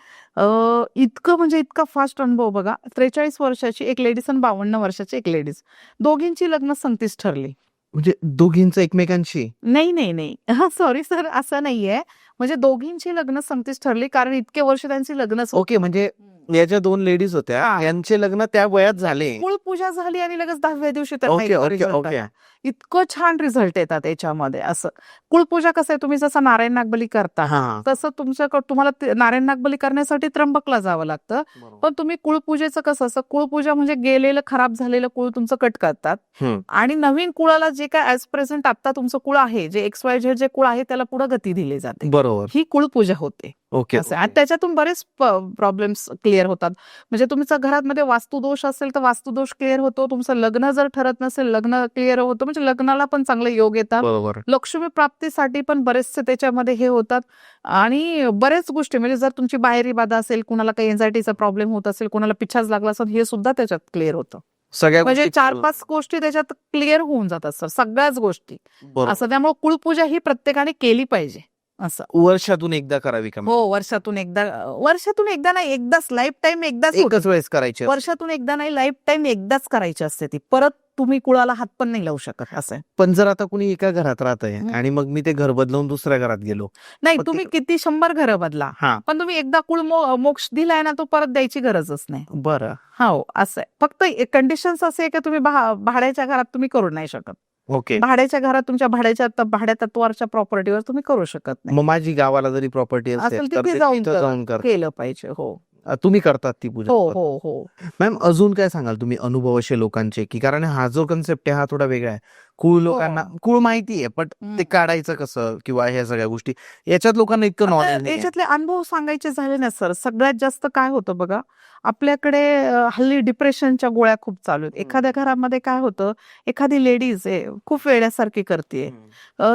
इतकं म्हणजे इतका फास्ट अनुभव बघा. 43 वर्षाची एक लेडीज आणि 52 वर्षाची एक लेडीज, दोघींची लग्न संगतीच ठरली. म्हणजे दोघींचं एकमेकांशी? नाही नाही नाही, हा सॉरी सर, असं नाहीये. म्हणजे दोघींची लग्न संगतीच ठरली, कारण इतके वर्ष त्यांची लग्नच ओके, म्हणजे याच्या 2 लेडीज होत्या, हा. यांचे लग्न त्या वयात झाले. कुळ पूजा झाली आणि लगेच 10व्या दिवशी त्यांना ओके इतका ओके result ओके. आला. इतकं छान रिझल्ट येतात याच्यामध्ये. असं कुळपूजा कसं आहे, तुम्ही जसं नारायण नागबली करता हा. तसं तुम्हाला नारायण नागबली करण्यासाठी त्र्यंबकला जावं लागतं. पण तुम्ही कुळपूजेचं कसं असतं, कुळपूजा म्हणजे गेलेलं खराब झालेलं कुळ तुमचं कट करतात हम्म. आणि नवीन कुळाला जे काय ऍज प्रेझेंट आता तुमचं कुळ आहे, जे XYZ जे कुळ आहे त्याला पुढे गती दिली जाते. बरोबर. ही कुळपूजा होते. ओके असं आणि त्याच्यातून बरेच प्रॉब्लेम्स क्लिअर होतात. म्हणजे तुमच्या घरामध्ये वास्तुदोष असेल तर वास्तुदोष क्लिअर होतो. तुमचं लग्न जर ठरत नसेल, लग्न क्लिअर होतं. म्हणजे लग्नाला पण चांगले योग येतात. बरोबर. लक्ष्मी प्राप्तीसाठी पण बरेचसे त्याच्यामध्ये हे होतात. आणि बरेच गोष्टी म्हणजे जर तुमची बाहेरी बाधा असेल, कुणाला काही एन्झायटीचा प्रॉब्लेम होत असेल, कुणाला पिच्छाच लागला असेल, हे सुद्धा त्याच्यात क्लिअर होतं. सगळ्या म्हणजे गोष्टी 4-5 गोष्टी त्याच्यात क्लिअर होऊन जातात सर, सगळ्याच गोष्टी. बरोबर. असं त्यामुळे कुळपूजा ही प्रत्येकाने केली पाहिजे. असं वर्षातून एकदा करावी का? हो, वर्षातून एकदा नाही, एकदाच लाईफ टाईम एकदाच होते. एकच वेळेस करायची? वर्षातून एकदा नाही, लाईफ टाईम एकदाच करायची असते ती. परत तुम्ही कुळाला हात पण नाही लावू शकत. असं आहे. पण जर आता कुणी एका घरात राहतंय हम्म. आणि मग मी ते घर बदलवून दुसऱ्या घरात गेलो, नाही, मग तुम्ही किती 100 घरं बदला, हा, पण तुम्ही एकदा कुळ मोक्ष दिलाय ना, तो परत द्यायची गरजच नाही. बरं, हो, असं आहे. फक्त कंडिशन्स असे आहे की तुम्ही भाड्याच्या घरात तुम्ही करू नाही शकत. ओके. भाड्याच्या घरात तुमच्या भाड्या तत्वावरच्या प्रॉपर्टीवर तुम्ही करू शकत नाही. मग माझी गावाला जरी प्रॉपर्टी असेल असेल तर तिथे ते जाऊन तिथं जाऊन कर. केलं पाहिजे. हो तुम्ही करतात ती पूजा? हो हो हो. मॅम, अजून काय सांगाल तुम्ही अनुभव असे लोकांचे, की कारण हा जो कन्सेप्ट आहे हा थोडा वेगळा आहे. कुळ लोकांना कुळ माहिती आहे, पण ते काढायचं कसं किंवा ह्या सगळ्या गोष्टी याच्यात लोकांना इतकं नॉलेज नाही. याच्यातले अनुभव सांगायचे झाले ना सर, सगळ्यात जास्त काय होतं बघा, आपल्याकडे हल्ली डिप्रेशनच्या गोळ्या खूप चालू आहेत. एखाद्या घरामध्ये काय होतं, एखादी लेडीज आहे खूप वेड्यासारखी करते,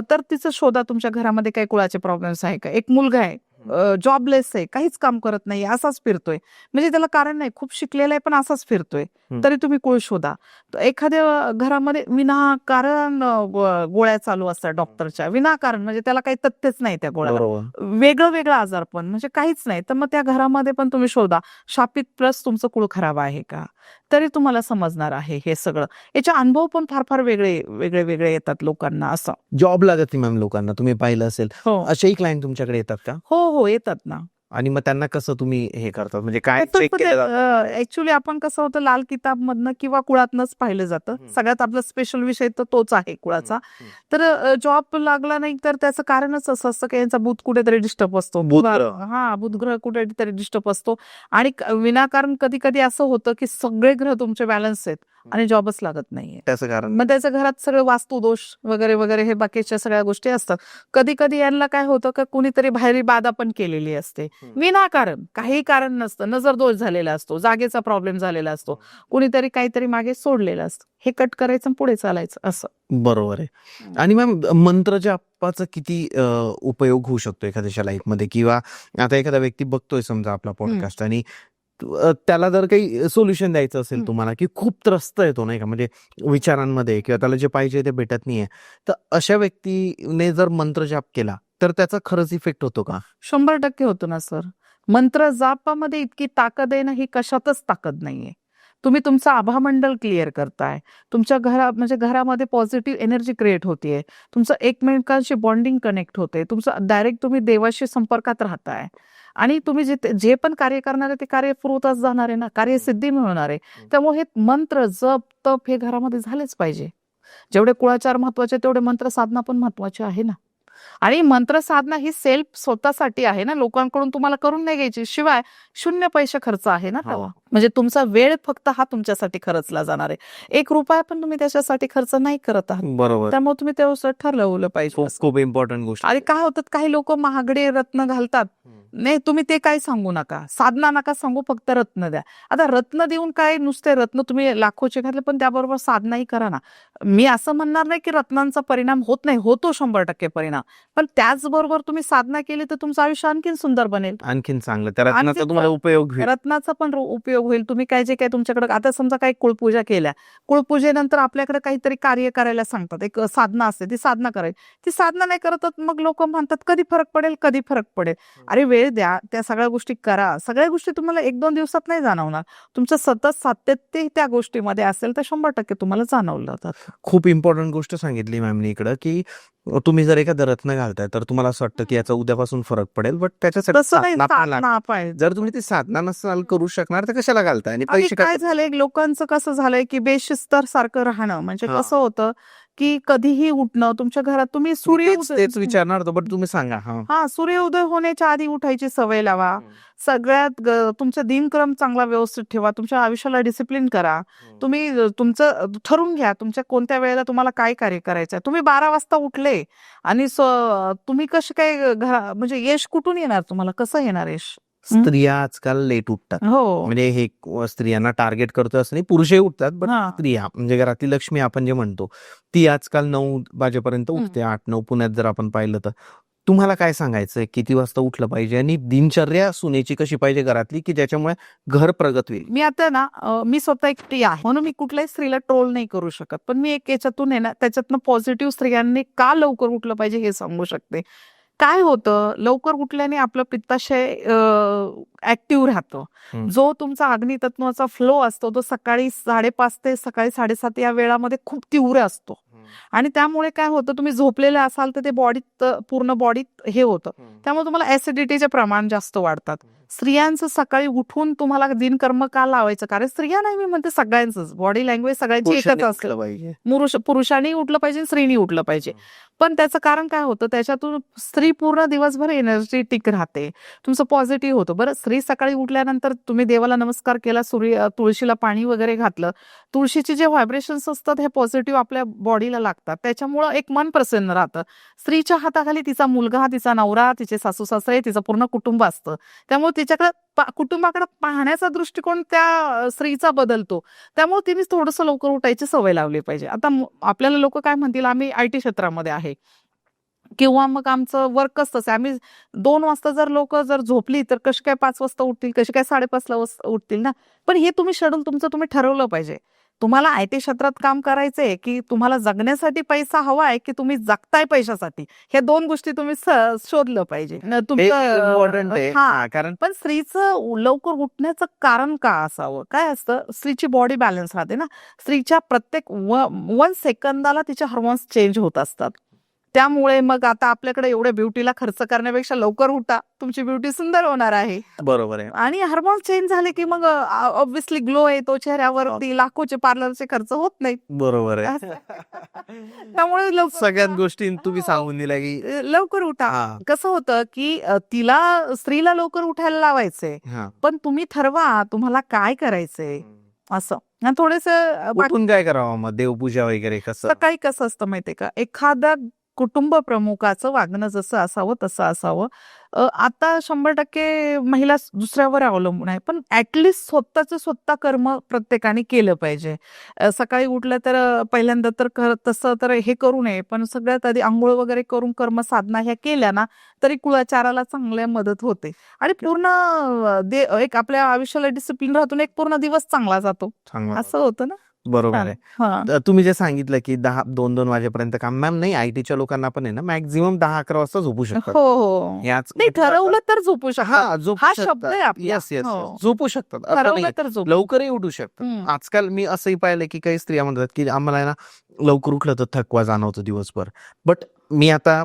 तर तिचं शोधा तुमच्या घरामध्ये काही कुळाचे प्रॉब्लेम्स आहे का. एक मुलगा आहे, जॉबलेस आहे, काहीच काम करत नाही, असाच फिरतोय, म्हणजे त्याला कारण नाही, खूप शिकलेला आहे पण असाच फिरतोय, तरी तुम्ही कुळ शोधा. एखाद्या घरामध्ये विनाकारण गोळ्या चालू असतात डॉक्टरच्या, विनाकारण, म्हणजे त्याला काही तथ्यच नाही त्या गोळ्याला, वेगळं आजारपण, म्हणजे काहीच नाही, तर मग त्या घरामध्ये पण तुम्ही शोधा. शापित प्लस तुमचं कुळ खराब आहे का, तरी तुम्हाला समजणार आहे हे सगळं. याचे अनुभव पण फार वेगळे येतात लोकांना. असं जॉब लागत नाही मॅम लोकांना, तुम्ही पाहिलं असेल, हो असेही क्लायंट तुमच्याकडे येतात का? हो येतात ना. आणि मग त्यांना कसं तुम्ही हे करतात, म्हणजे काय check केलं जातं? ऍक्च्युली आपण कसं होतं, लाल किताब मधनं किंवा कुळातनंच पाहिलं जातं. सगळ्यात आपला स्पेशल विषय तर तोच आहे कुळाचा. तर जॉब लागला नाही तर त्याचं कारणच असं असतं की यांचा बुध कुठेतरी डिस्टर्ब असतो. बुध ग्रह कुठेतरी डिस्टर्ब असतो आणि विनाकारण कधी कधी असं होतं की सगळे ग्रह तुमचे बॅलन्स आहेत आणि जॉबच लागत नाहीये. त्याचं कारण मग त्याच्या घरात सगळे वास्तुदोष वगैरे हे बाकीच्या सगळ्या गोष्टी असतात. कधी कधी यांना काय होतं का कुणीतरी बाहेरी बाधा पण केलेली असते, विनाकारण, काही कारण नसतं, नजर दोष झालेला असतो, जागेचा प्रॉब्लेम झालेला असतो, कुणीतरी काहीतरी मागे सोडलेलं असतं, हे कट करायचं पुढे चालायचं. असं बरोबर आहे. आणि मॅम, मंत्र जपाचा किती उपयोग होऊ शकतो एखाद्याच्या लाईफ मध्ये, किंवा आता एखादा व्यक्ती बघतोय समजा आपला पॉडकास्ट आणि त्याला जर काही सोल्युशन द्यायचं असेल हं. तुम्हाला, की खूप त्रस्त येतो नाही का, म्हणजे विचारांमध्ये किंवा त्याला जे पाहिजे ते भेटत नाहीये, तर अशा व्यक्तीने जर मंत्र जाप केला तर त्याचा खरंच इफेक्ट होतो का? 100% होतो ना सर. मंत्र जापामध्ये इतकी ताकद आहे ना, ही कशातच ताकद नाहीये. तुम्ही तुमचं आभामंडल क्लिअर करताय. तुमच्या म्हणजे घरामध्ये पॉझिटिव्ह एनर्जी क्रिएट होतीये. तुमचं एकमेकांशी बॉन्डिंग कनेक्ट होते. तुमचं डायरेक्ट तुम्ही देवाशी संपर्कात राहताय. आणि तुम्ही जे पण कार्य करणार आहे ते कार्य पूर्वतच जाणार आहे ना, कार्यसिद्धी मिळणार आहे. त्यामुळे हे मंत्र, जप, तप हे घरामध्ये झालेच पाहिजे. जेवढे कुळाचार महत्वाचे तेवढे मंत्र साधना पण महत्वाची आहे ना. आणि मंत्र साधना ही सेल्फ स्वतःसाठी आहे ना, लोकांकडून तुम्हाला करून नाही घ्यायची. शिवाय 0 पैसे खर्च आहे ना तेव्हा. म्हणजे तुमचा वेळ फक्त हा तुमच्यासाठी खर्चला जाणार आहे. ₹1 पण तुम्ही त्याच्यासाठी खर्च नाही करत आहात. बरोबर. त्यामुळे तुम्ही त्यानुसार ठरवलं पाहिजे. खूप खूप इम्पॉर्टंट गोष्ट. आणि काय होतात, काही लोक महागडे रत्न घालतात. नाही, तुम्ही ते काय सांगू नका, साधना नका सांगू, फक्त रत्न द्या. आता रत्न देऊन काय, नुसते रत्न तुम्ही लाखोचे घातले पण त्याबरोबर साधनाही करा ना. मी असं म्हणणार नाही की रत्नांचा परिणाम होत नाही, होतो 100% परिणाम. पण त्याचबरोबर तुम्ही साधना केली तर तुमचं आयुष्य आणखीन सुंदर बनेल. आणखीन चांगलं त्या रत्नाचा आणखीन तुम्हाला उपयोग होईल. रत्नाचा पण उपयोग होईल. तुम्ही काय जे काय तुमच्याकडे, आता समजा काही कुळपूजा केल्या, कुळपूजेनंतर आपल्याकडे काहीतरी कार्य करायला सांगतात, एक साधना असते, ती साधना करायची. ती साधना नाही करत मग लोक म्हणतात कधी फरक पडेल, कधी फरक पडेल. अरे वेळ द्या, त्या सगळ्या गोष्टी करा. सगळ्या गोष्टी तुम्हाला 1-2 दिवसात नाही जाणवणार. तुमचं सतत सातत्य त्या गोष्टीमध्ये असेल तर 100% तुम्हाला जाणवलं जातात. खूप इम्पॉर्टंट गोष्ट सांगितली मॅमनी इकडं, की तुम्ही जर एखादं रत्न घालताय तर तुम्हाला असं वाटतं की याचा उद्यापासून फरक पडेल, बट त्याच्यासाठी तसं नाही, साधना पण लागते. साधना पाहिजे. जर तुम्ही ती साधना नसाल करू शकणार तर कशाला घालताय? आणि आणि पैसे काय झालंय, लोकांचं कसं झालंय की बेशिस्तर सारखं राहणं, म्हणजे हा. कसं होतं की कधीही उठणं, तुमच्या घरात तुम्ही तेच विचारणार होतो, बट तुम्ही सांगा. हा, सूर्योदय होण्याच्या आधी उठायची सवय लावा. सगळ्यात तुमचा दिनक्रम चांगला व्यवस्थित ठेवा. तुमच्या आयुष्याला डिसिप्लिन करा. तुम्ही तुमचं ठरवून घ्या तुमच्या कोणत्या वेळेला तुम्हाला काय कार्य करायचं आहे. तुम्ही 12 वाजता उठले आणि तुम्ही कसे काय म्हणजे यश कुठून येणार, तुम्हाला कसं येणार यश? स्त्रिया आजकाल लेट उठतात. हो. म्हणजे हे स्त्रियांना टार्गेट करतो असं नाही, पुरुषही उठतात, बट हा. स्त्रिया म्हणजे घरातली लक्ष्मी आपण जे म्हणतो ती आजकाल 9 वाजेपर्यंत उठते. 8-9 पुण्यात जर आपण पाहिलं तर. तुम्हाला काय सांगायचंय, किती वाजता उठलं पाहिजे आणि दिनचर्या सुनेची कशी पाहिजे घरातली, की ज्याच्यामुळे घर प्रगत होईल? मी आता ना, मी स्वतः एक स्त्री आहे म्हणून मी कुठल्याही स्त्रीला ट्रोल नाही करू शकत, पण मी एक याच्यातून आहे ना, त्याच्यातनं पॉझिटिव्ह स्त्रियांनी का लवकर उठलं पाहिजे हे सांगू शकते. काय होतं, लवकर उठल्याने आपलं पित्ताशय ऍक्टिव्ह राहतो. जो तुमचा अग्नितत्वाचा फ्लो असतो तो सकाळी 5:30 ते सकाळी 7:30 या वेळामध्ये खूप तीव्र असतो. आणि त्यामुळे काय होतं, तुम्ही झोपलेले असाल तर ते बॉडीत, पूर्ण बॉडीत हे होतं. त्यामुळे तुम्हाला ऍसिडिटीचे प्रमाण जास्त वाढतात. स्त्रियांचं सकाळी उठून तुम्हाला दिनकर्म का लावायचं? कारण स्त्रिया नाही, मी म्हणते सगळ्यांचंच बॉडी लँग्वेज सगळ्यांची एकच पुरुषांनी असते. उठलं पाहिजे. पुरुषांनी उठलं पाहिजे, स्त्रीनी उठलं पाहिजे. पण त्याचं कारण काय होतं, त्याच्यातून स्त्री पूर्ण दिवसभर एनर्जेटिक राहते, तुमचं पॉझिटिव्ह होतं. बरं, स्त्री सकाळी उठल्यानंतर तुम्ही देवाला नमस्कार केला, तुळशीला पाणी वगैरे घातलं, तुळशीचे जे व्हायब्रेशन्स असतात हे पॉझिटिव्ह आपल्या बॉडीला लागतात. त्याच्यामुळं एक मन प्रसन्न राहतं. स्त्रीच्या हाताखाली तिचा मुलगा, तिचा नवरा, तिचे सासू सासरे, तिचं पूर्ण कुटुंब असतं. त्यामुळे तिच्याकडे कुटुंबाकडे पाहण्याचा दृष्टिकोन त्या स्त्रीचा बदलतो. त्यामुळे तिने थोडंसं लवकर उठायची सवय लावली पाहिजे. आता आपल्याला लोक काय म्हणतील, आम्ही IT क्षेत्रामध्ये आहे किंवा मग आमचं वर्कच तसं आहे, आम्ही 2 वाजता जर लोक जर झोपली तर कशी काय 5 वाजता उठतील, कशी काय 5:30 उठतील ना. पण हे तुम्ही शेड्यूल तुमचं तुम्ही ठरवलं पाहिजे. तुम्हाला IT क्षेत्रात काम करायचंय की तुम्हाला जगण्यासाठी पैसा हवा आहे, की तुम्ही जगताय पैशासाठी, हे 2 गोष्टी तुम्ही शोधलं पाहिजे. इम्पॉर्टंट आहे. हा, कारण पण स्त्रीचं लवकर उठण्याचं कारण का असावं? काय असतं, स्त्रीची बॉडी बॅलन्स राहते ना. स्त्रीच्या प्रत्येक 1 सेकंदाला तिचे हार्मोन्स चेंज होत असतात. त्यामुळे मग आता आपल्याकडे एवढ्या ब्युटीला खर्च करण्यापेक्षा लवकर उठा, तुमची ब्युटी सुंदर होणार आहे. बरोबर आहे. आणि हार्मोन्स चेंज झाले की मग ऑब्व्हियसली ग्लो येतो चेहऱ्यावरती, लाखोचे पार्लरचे खर्च होत नाहीत. बरोबर आहे. त्यामुळे लवकर सगळ्यात गोष्टी तुम्ही सांगून दिल्या की लवकर उठा. कसं होतं की स्त्रीला लवकर उठायला लावायचंय, पण तुम्ही ठरवा तुम्हाला काय करायचंय असं. थोडेस उठून काय करावं मग, देवपूजा वगैरे कसं? सकाळी कसं असतं माहितीये का, एखादा कुटुंब प्रमुखाचं वागणं जसं असावं तसं असावं. आता 100% महिला दुसऱ्यावर अवलंबून आहे, पण ऍटलिस्ट स्वतःचं स्वतः कर्म प्रत्येकाने केलं पाहिजे. सकाळी उठलं तर पहिल्यांदा तर तसं तर हे करू नये, पण सगळ्यात आधी आंघोळ वगैरे करून कर्मसाधना ह्या केल्या ना तरी कुळाचाराला चांगल्या मदत होते आणि पूर्ण एक आपल्या आयुष्याला डिसिप्लिन राहतून एक पूर्ण दिवस चांगला जातो. चांगला असं होतं ना. बरोबर छान. आहे. हा. तुम्ही जे सांगितलं की 2-2 वाजेपर्यंत काम, मॅम नाही, आयटीच्या लोकांना पण आहे ना मॅक्झिमम 10-11 वाजता झोपू शकतात. हो हो. याच नाही, ठरवलं तर झोपू शकतात. हा झोपू हा शब्द आहे शकतात. आपला. येस येस हो. झोपू शकतात. असं ठरवलं नाही तर झोपू. लवकरही उठू शकतात. हम्म. आजकाल मी असंही पाहिलंय की काही स्त्रिया म्हणतात की आम्हाला आहे ना लवकर उठलं तर थकवा जाणवतो दिवसभर. बट मी आता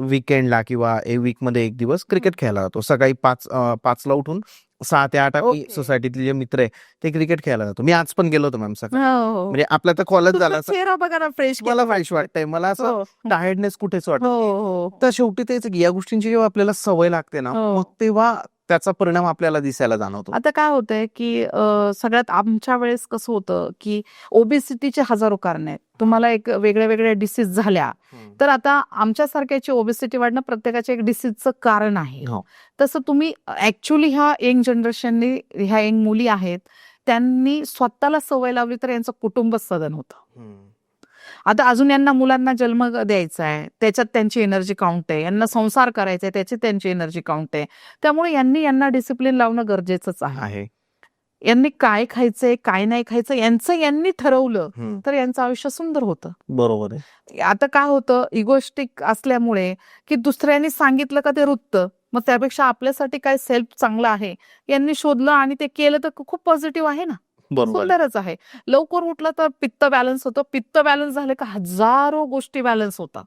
वीकेंडला किंवा वीकमध्ये एक दिवस क्रिकेट खेळायला जातो. सकाळी 5ला उठून 6 ते 8 आम्ही ओके. सोसायटीतले जे मित्र आहे ते क्रिकेट खेळायला जातो. मी आज पण गेलो होतो मॅम सकाळी. हो. म्हणजे आपला तर कॉलेज झाला तुमचा चेहरा बघा ना, फ्रेश मला फ्रेश वाटतंय. मला असं हो टायर्डनेस कुठेच वाटत हो नाही. हो तर शेवटी तेच की या गोष्टींची जेव्हा आपल्याला सवय लागते ना हो. मग तेव्हा त्याचा परिणाम आपल्याला दिसायला जाणवतो. आता काय होतंय की सगळ्यात आमच्या वेळेस कसं होतं की ओबेसिटीचे हजारो कारण आहेत. तुम्हाला एक वेगळ्या वेगळ्या डिसीज झाल्या तर आता आमच्यासारख्याची ओबेसिटी वाढणं प्रत्येकाच्या एक डिसीजचं कारण आहे. हो. तसं तुम्ही ऍक्च्युली ह्या यंग जनरेशननी, ह्या यंग मुली आहेत त्यांनी स्वतःला सवय लावली तर यांचं कुटुंब सदन होतं. आता अजून यांना मुलांना जन्म द्यायचा आहे, त्याच्यात त्यांची एनर्जी काउंट आहे. यांना संसार करायचा आहे, त्याची त्यांची एनर्जी काउंट आहे. त्यामुळे यांना डिसिप्लिन लावणं गरजेचंच आहे. यांनी काय खायचंय काय नाही खायचं यांनी ठरवलं तर यांचं आयुष्य सुंदर होतं. बरोबर आहे. आता काय होतं, इगोस्टिक असल्यामुळे की दुसऱ्यांनी सांगितलं का ते रुततं. मग त्यापेक्षा आपल्यासाठी काय सेल्फ चांगलं आहे यांनी शोधलं आणि ते केलं तर खूप पॉझिटिव्ह आहे ना. बरोबर आहे. सुंदरच आहे. लवकर उठलं तर पित्त बॅलन्स होतं. पित्त बॅलन्स झाले का हजारो गोष्टी बॅलन्स होतात.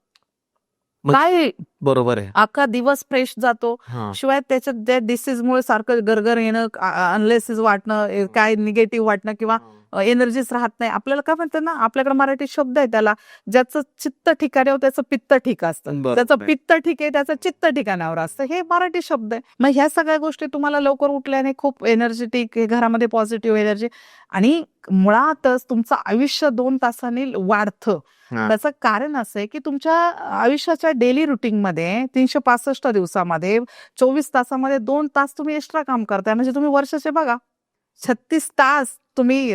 मग- काय बरोबर आहे. अख्खा दिवस फ्रेश जातो. हा. शिवाय त्याच्यात त्या डिसीजमुळे सारखं गरगर येणं, अनलेसिस वाटणं, काय निगेटिव्ह वाटणं किंवा एनर्जीच राहत नाही. आपल्याला काय म्हणतात ना, आपल्याकडे मराठी शब्द आहे त्याला, ज्याचं चित्त ठिकाणावर त्याचं पित्त ठीक असतं. बरोबर त्याचं आहे. पित्त ठीक आहे त्याचं चित्त ठिकाणावर असतं. हे मराठी शब्द आहे. मग ह्या सगळ्या गोष्टी तुम्हाला लवकर उठल्याने खूप एनर्जेटिक, घरामध्ये पॉझिटिव्ह एनर्जी आणि मुळातच तुमचं आयुष्य 2 तासांनी वाढतं. हा. त्याचं कारण असं आहे की तुमच्या आयुष्याच्या डेली रुटीनमध्ये 365 दिवसामध्ये 24 तासामध्ये 2 तास तुम्ही एक्स्ट्रा काम करताय. म्हणजे तुम्ही वर्षाचे बघा 36 तास तुम्ही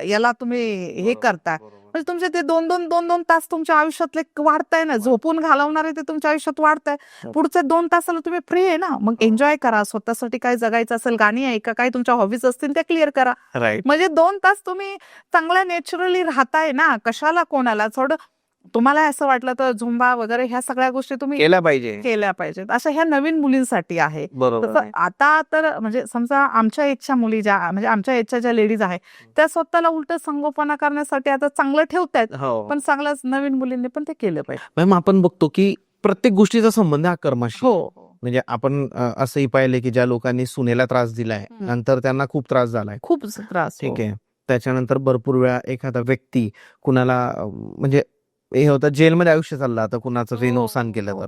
याला तुम्ही हे करताय. म्हणजे तुमचे ते 2-2 तास तुमच्या आयुष्यातले वाढताय ना. झोपून घालवणारे ते तुमच्या आयुष्यात वाढताय. पुढच्या 2 तासाला तुम्ही फ्री आहे ना, मग एन्जॉय करा. स्वतःसाठी काय जगायचं असेल, गाणी ऐका, काय तुमच्या हॉबीज असतील त्या क्लिअर करा. राईट. म्हणजे 2 तास तुम्ही चांगल्या नॅचरली राहताय ना. कशाला कोणाला थोडं तुम्हाला असं वाटलं तर झुंबा वगैरे ह्या सगळ्या गोष्टी तुम्ही केला पाहिजे. केल्या पाहिजेत. अशा ह्या नवीन मुलींसाठी आहे. बरोबर तसं आहे. आता तर म्हणजे समजा आमच्या एजच्या मुली ज्या म्हणजे आमच्या एजच्या ज्या लेडीज आहेत त्या स्वतःला उलट संगोपना करण्यासाठी आता चांगलं ठेवतायत. हो. पण चांगलंच नवीन मुलींनी पण ते केलं पाहिजे. मॅम आपण बघतो की प्रत्येक गोष्टीचा संबंध हा कर्माशी. हो म्हणजे आपण असंही पाहिलंय की ज्या लोकांनी सुनेला त्रास दिलाय नंतर त्यांना खूप त्रास झालाय. खूप त्रास. ठीक आहे. त्याच्यानंतर भरपूर वेळा एखादा व्यक्ती कुणाला म्हणजे हे होतं जेलमध्ये आयुष्य चाललं, आता कुणाचं काही नुकसान केलं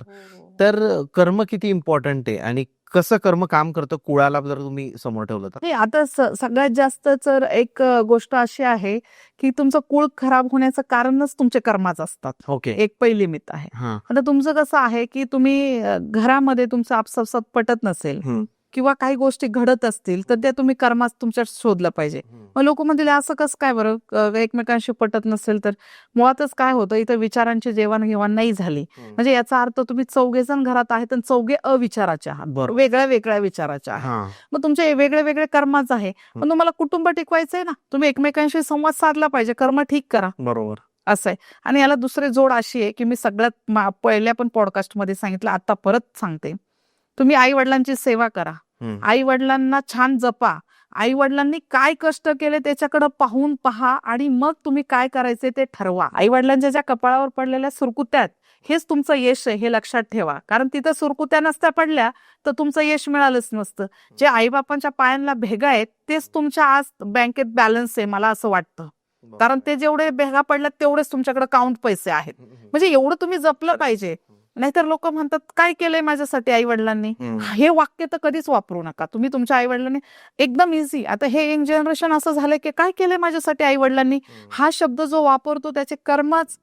तर कर्म किती इम्पॉर्टंट आहे आणि कसं कर्म काम करतं कुळाला जर तुम्ही समोर ठेवलं तर. नाही, आता सगळ्यात जास्त तर एक गोष्ट अशी आहे की तुमचं कुळ खराब होण्याचं कारणच तुमचे कर्माच असतात. ओके. एक पहिली मित आहे. हा. आता तुमचं कसं आहे की तुम्ही घरामध्ये तुमचं आपसापसात पटत नसेल किंवा काही गोष्टी घडत असतील तर त्या तुम्ही कर्मात तुमच्यात शोधलं पाहिजे. मग लोक म्हणतील असं कसं काय बरं, एकमेकांशी पटत नसेल तर मुळातच काय होतं, इथं विचारांची देवाणघेवाण नाही झाली म्हणजे याचा अर्थ तुम्ही 4 जण घरात आहेत आणि 4 अविचाराचे आहात, बरोबर. वेगळ्या वेगळ्या विचाराच्या आहात. हा. मग तुमचे वेगळे वेगळे कर्माच आहे. पण तुम्हाला कुटुंब टिकवायचंय ना, तुम्ही एकमेकांशी संवाद साधला पाहिजे, कर्म ठीक करा. बरोबर. असं आहे. आणि याला दुसरी जोड अशी आहे की मी सगळ्यात पहिल्या पण पॉडकास्ट मध्ये सांगितलं, आता परत सांगते, तुम्ही आई वडिलांची सेवा करा. आई वडिलांना छान जपा. आई वडिलांनी काय कष्ट केले त्याच्याकडे पाहून पहा आणि मग तुम्ही काय करायचे ते ठरवा. आई वडिलांच्या ज्या कपाळावर पडलेल्या सुरकुत्यात हेच तुमचं यश आहे हे लक्षात ठेवा. कारण तिथं सुरकुत्या नसत्या पडल्या तर तुमचं यश मिळालंच नसतं. जे आईबापांच्या पायांना भेगा आहेत तेच तुमच्या आज बँकेत बॅलन्स आहे मला असं वाटतं. कारण ते जेवढे भेगा पडल्यात तेवढेच तुमच्याकडे काउंट पैसे आहेत. म्हणजे एवढं तुम्ही जपलं पाहिजे. नाहीतर लोक म्हणतात काय केलंय माझ्यासाठी आई वडिलांनी, हे वाक्य तर कधीच वापरू नका तुम्ही. तुमच्या आई वडिलांनी एकदम इझी, आता हे यंग जनरेशन असं झालंय की काय केलंय माझ्यासाठी आई वडिलांनी, हा शब्द जो वापरतो त्याचे कर्मच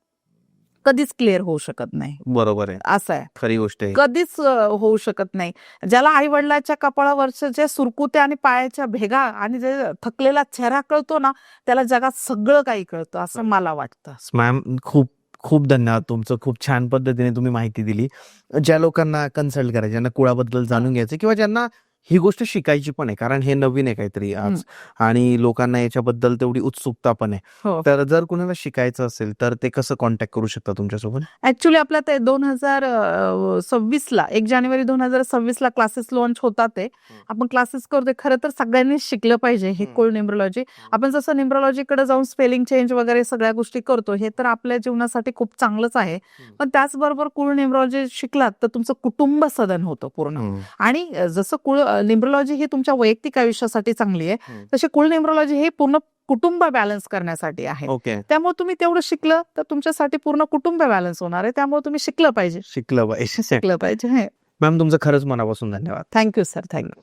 कधीच क्लिअर होऊ शकत नाही. बरोबर आहे, असं आहे, खरी गोष्ट आहे. कधीच होऊ शकत नाही. ज्याला आई वडिलाच्या कपाळावरच्या जे सुरकुत्या आणि पायाच्या भेगा आणि जे थकलेला चेहरा कळतो ना, त्याला जगात सगळं काही कळतं असं मला वाटतं. मॅम खूप खूप धन्यवाद तुमचं. खूप छान पद्धतीने तुम्ही माहिती दिली. ज्या लोकांना कन्सल्ट करायचं, ज्यांना कुळाबद्दल जाणून घ्यायचं किंवा ज्यांना ही गोष्ट शिकायची पण आहे, कारण हे नवीन आहे काहीतरी आज आणि लोकांना याच्याबद्दल तेवढी उत्सुकता पण आहे. हो. तर जर कुणाला शिकायचं असेल तर ते कसं कॉन्टॅक्ट करू शकता तुमच्यासोबत? ऍक्च्युली आपल्या ते 2026ला 1 जानेवारी 2026ला क्लासेस लॉन्च होतात ते. आपण क्लासेस करतोय. खरं तर सगळ्यांनी शिकलं पाहिजे हे कुळ न्यूमरोलॉजी. आपण जसं न्यूमरोलॉजीकडे जाऊन स्पेलिंग चेंज वगैरे सगळ्या गोष्टी करतो, हे तर आपल्या जीवनासाठी खूप चांगलंच आहे. पण त्याचबरोबर कुळ न्यूमरोलॉजी शिकलात तर तुमचं कुटुंब सदन होतं पूर्ण. आणि जसं कुळ न्यूमरोलॉजी ही तुमच्या वैयक्तिक आयुष्यासाठी चांगली आहे, तशी कुळ न्यूमरोलॉजी ही पूर्ण कुटुंब बॅलन्स करण्यासाठी आहे. ओके, त्यामुळे तुम्ही तेवढं शिकलं तर तुमच्यासाठी पूर्ण कुटुंब बॅलन्स होणार आहे. त्यामुळे तुम्ही शिकलं पाहिजे. शिकलं पाहिजे. शिकलं पाहिजे. मॅम तुमचं खरंच मनापासून धन्यवाद. Thank you sir, thank you.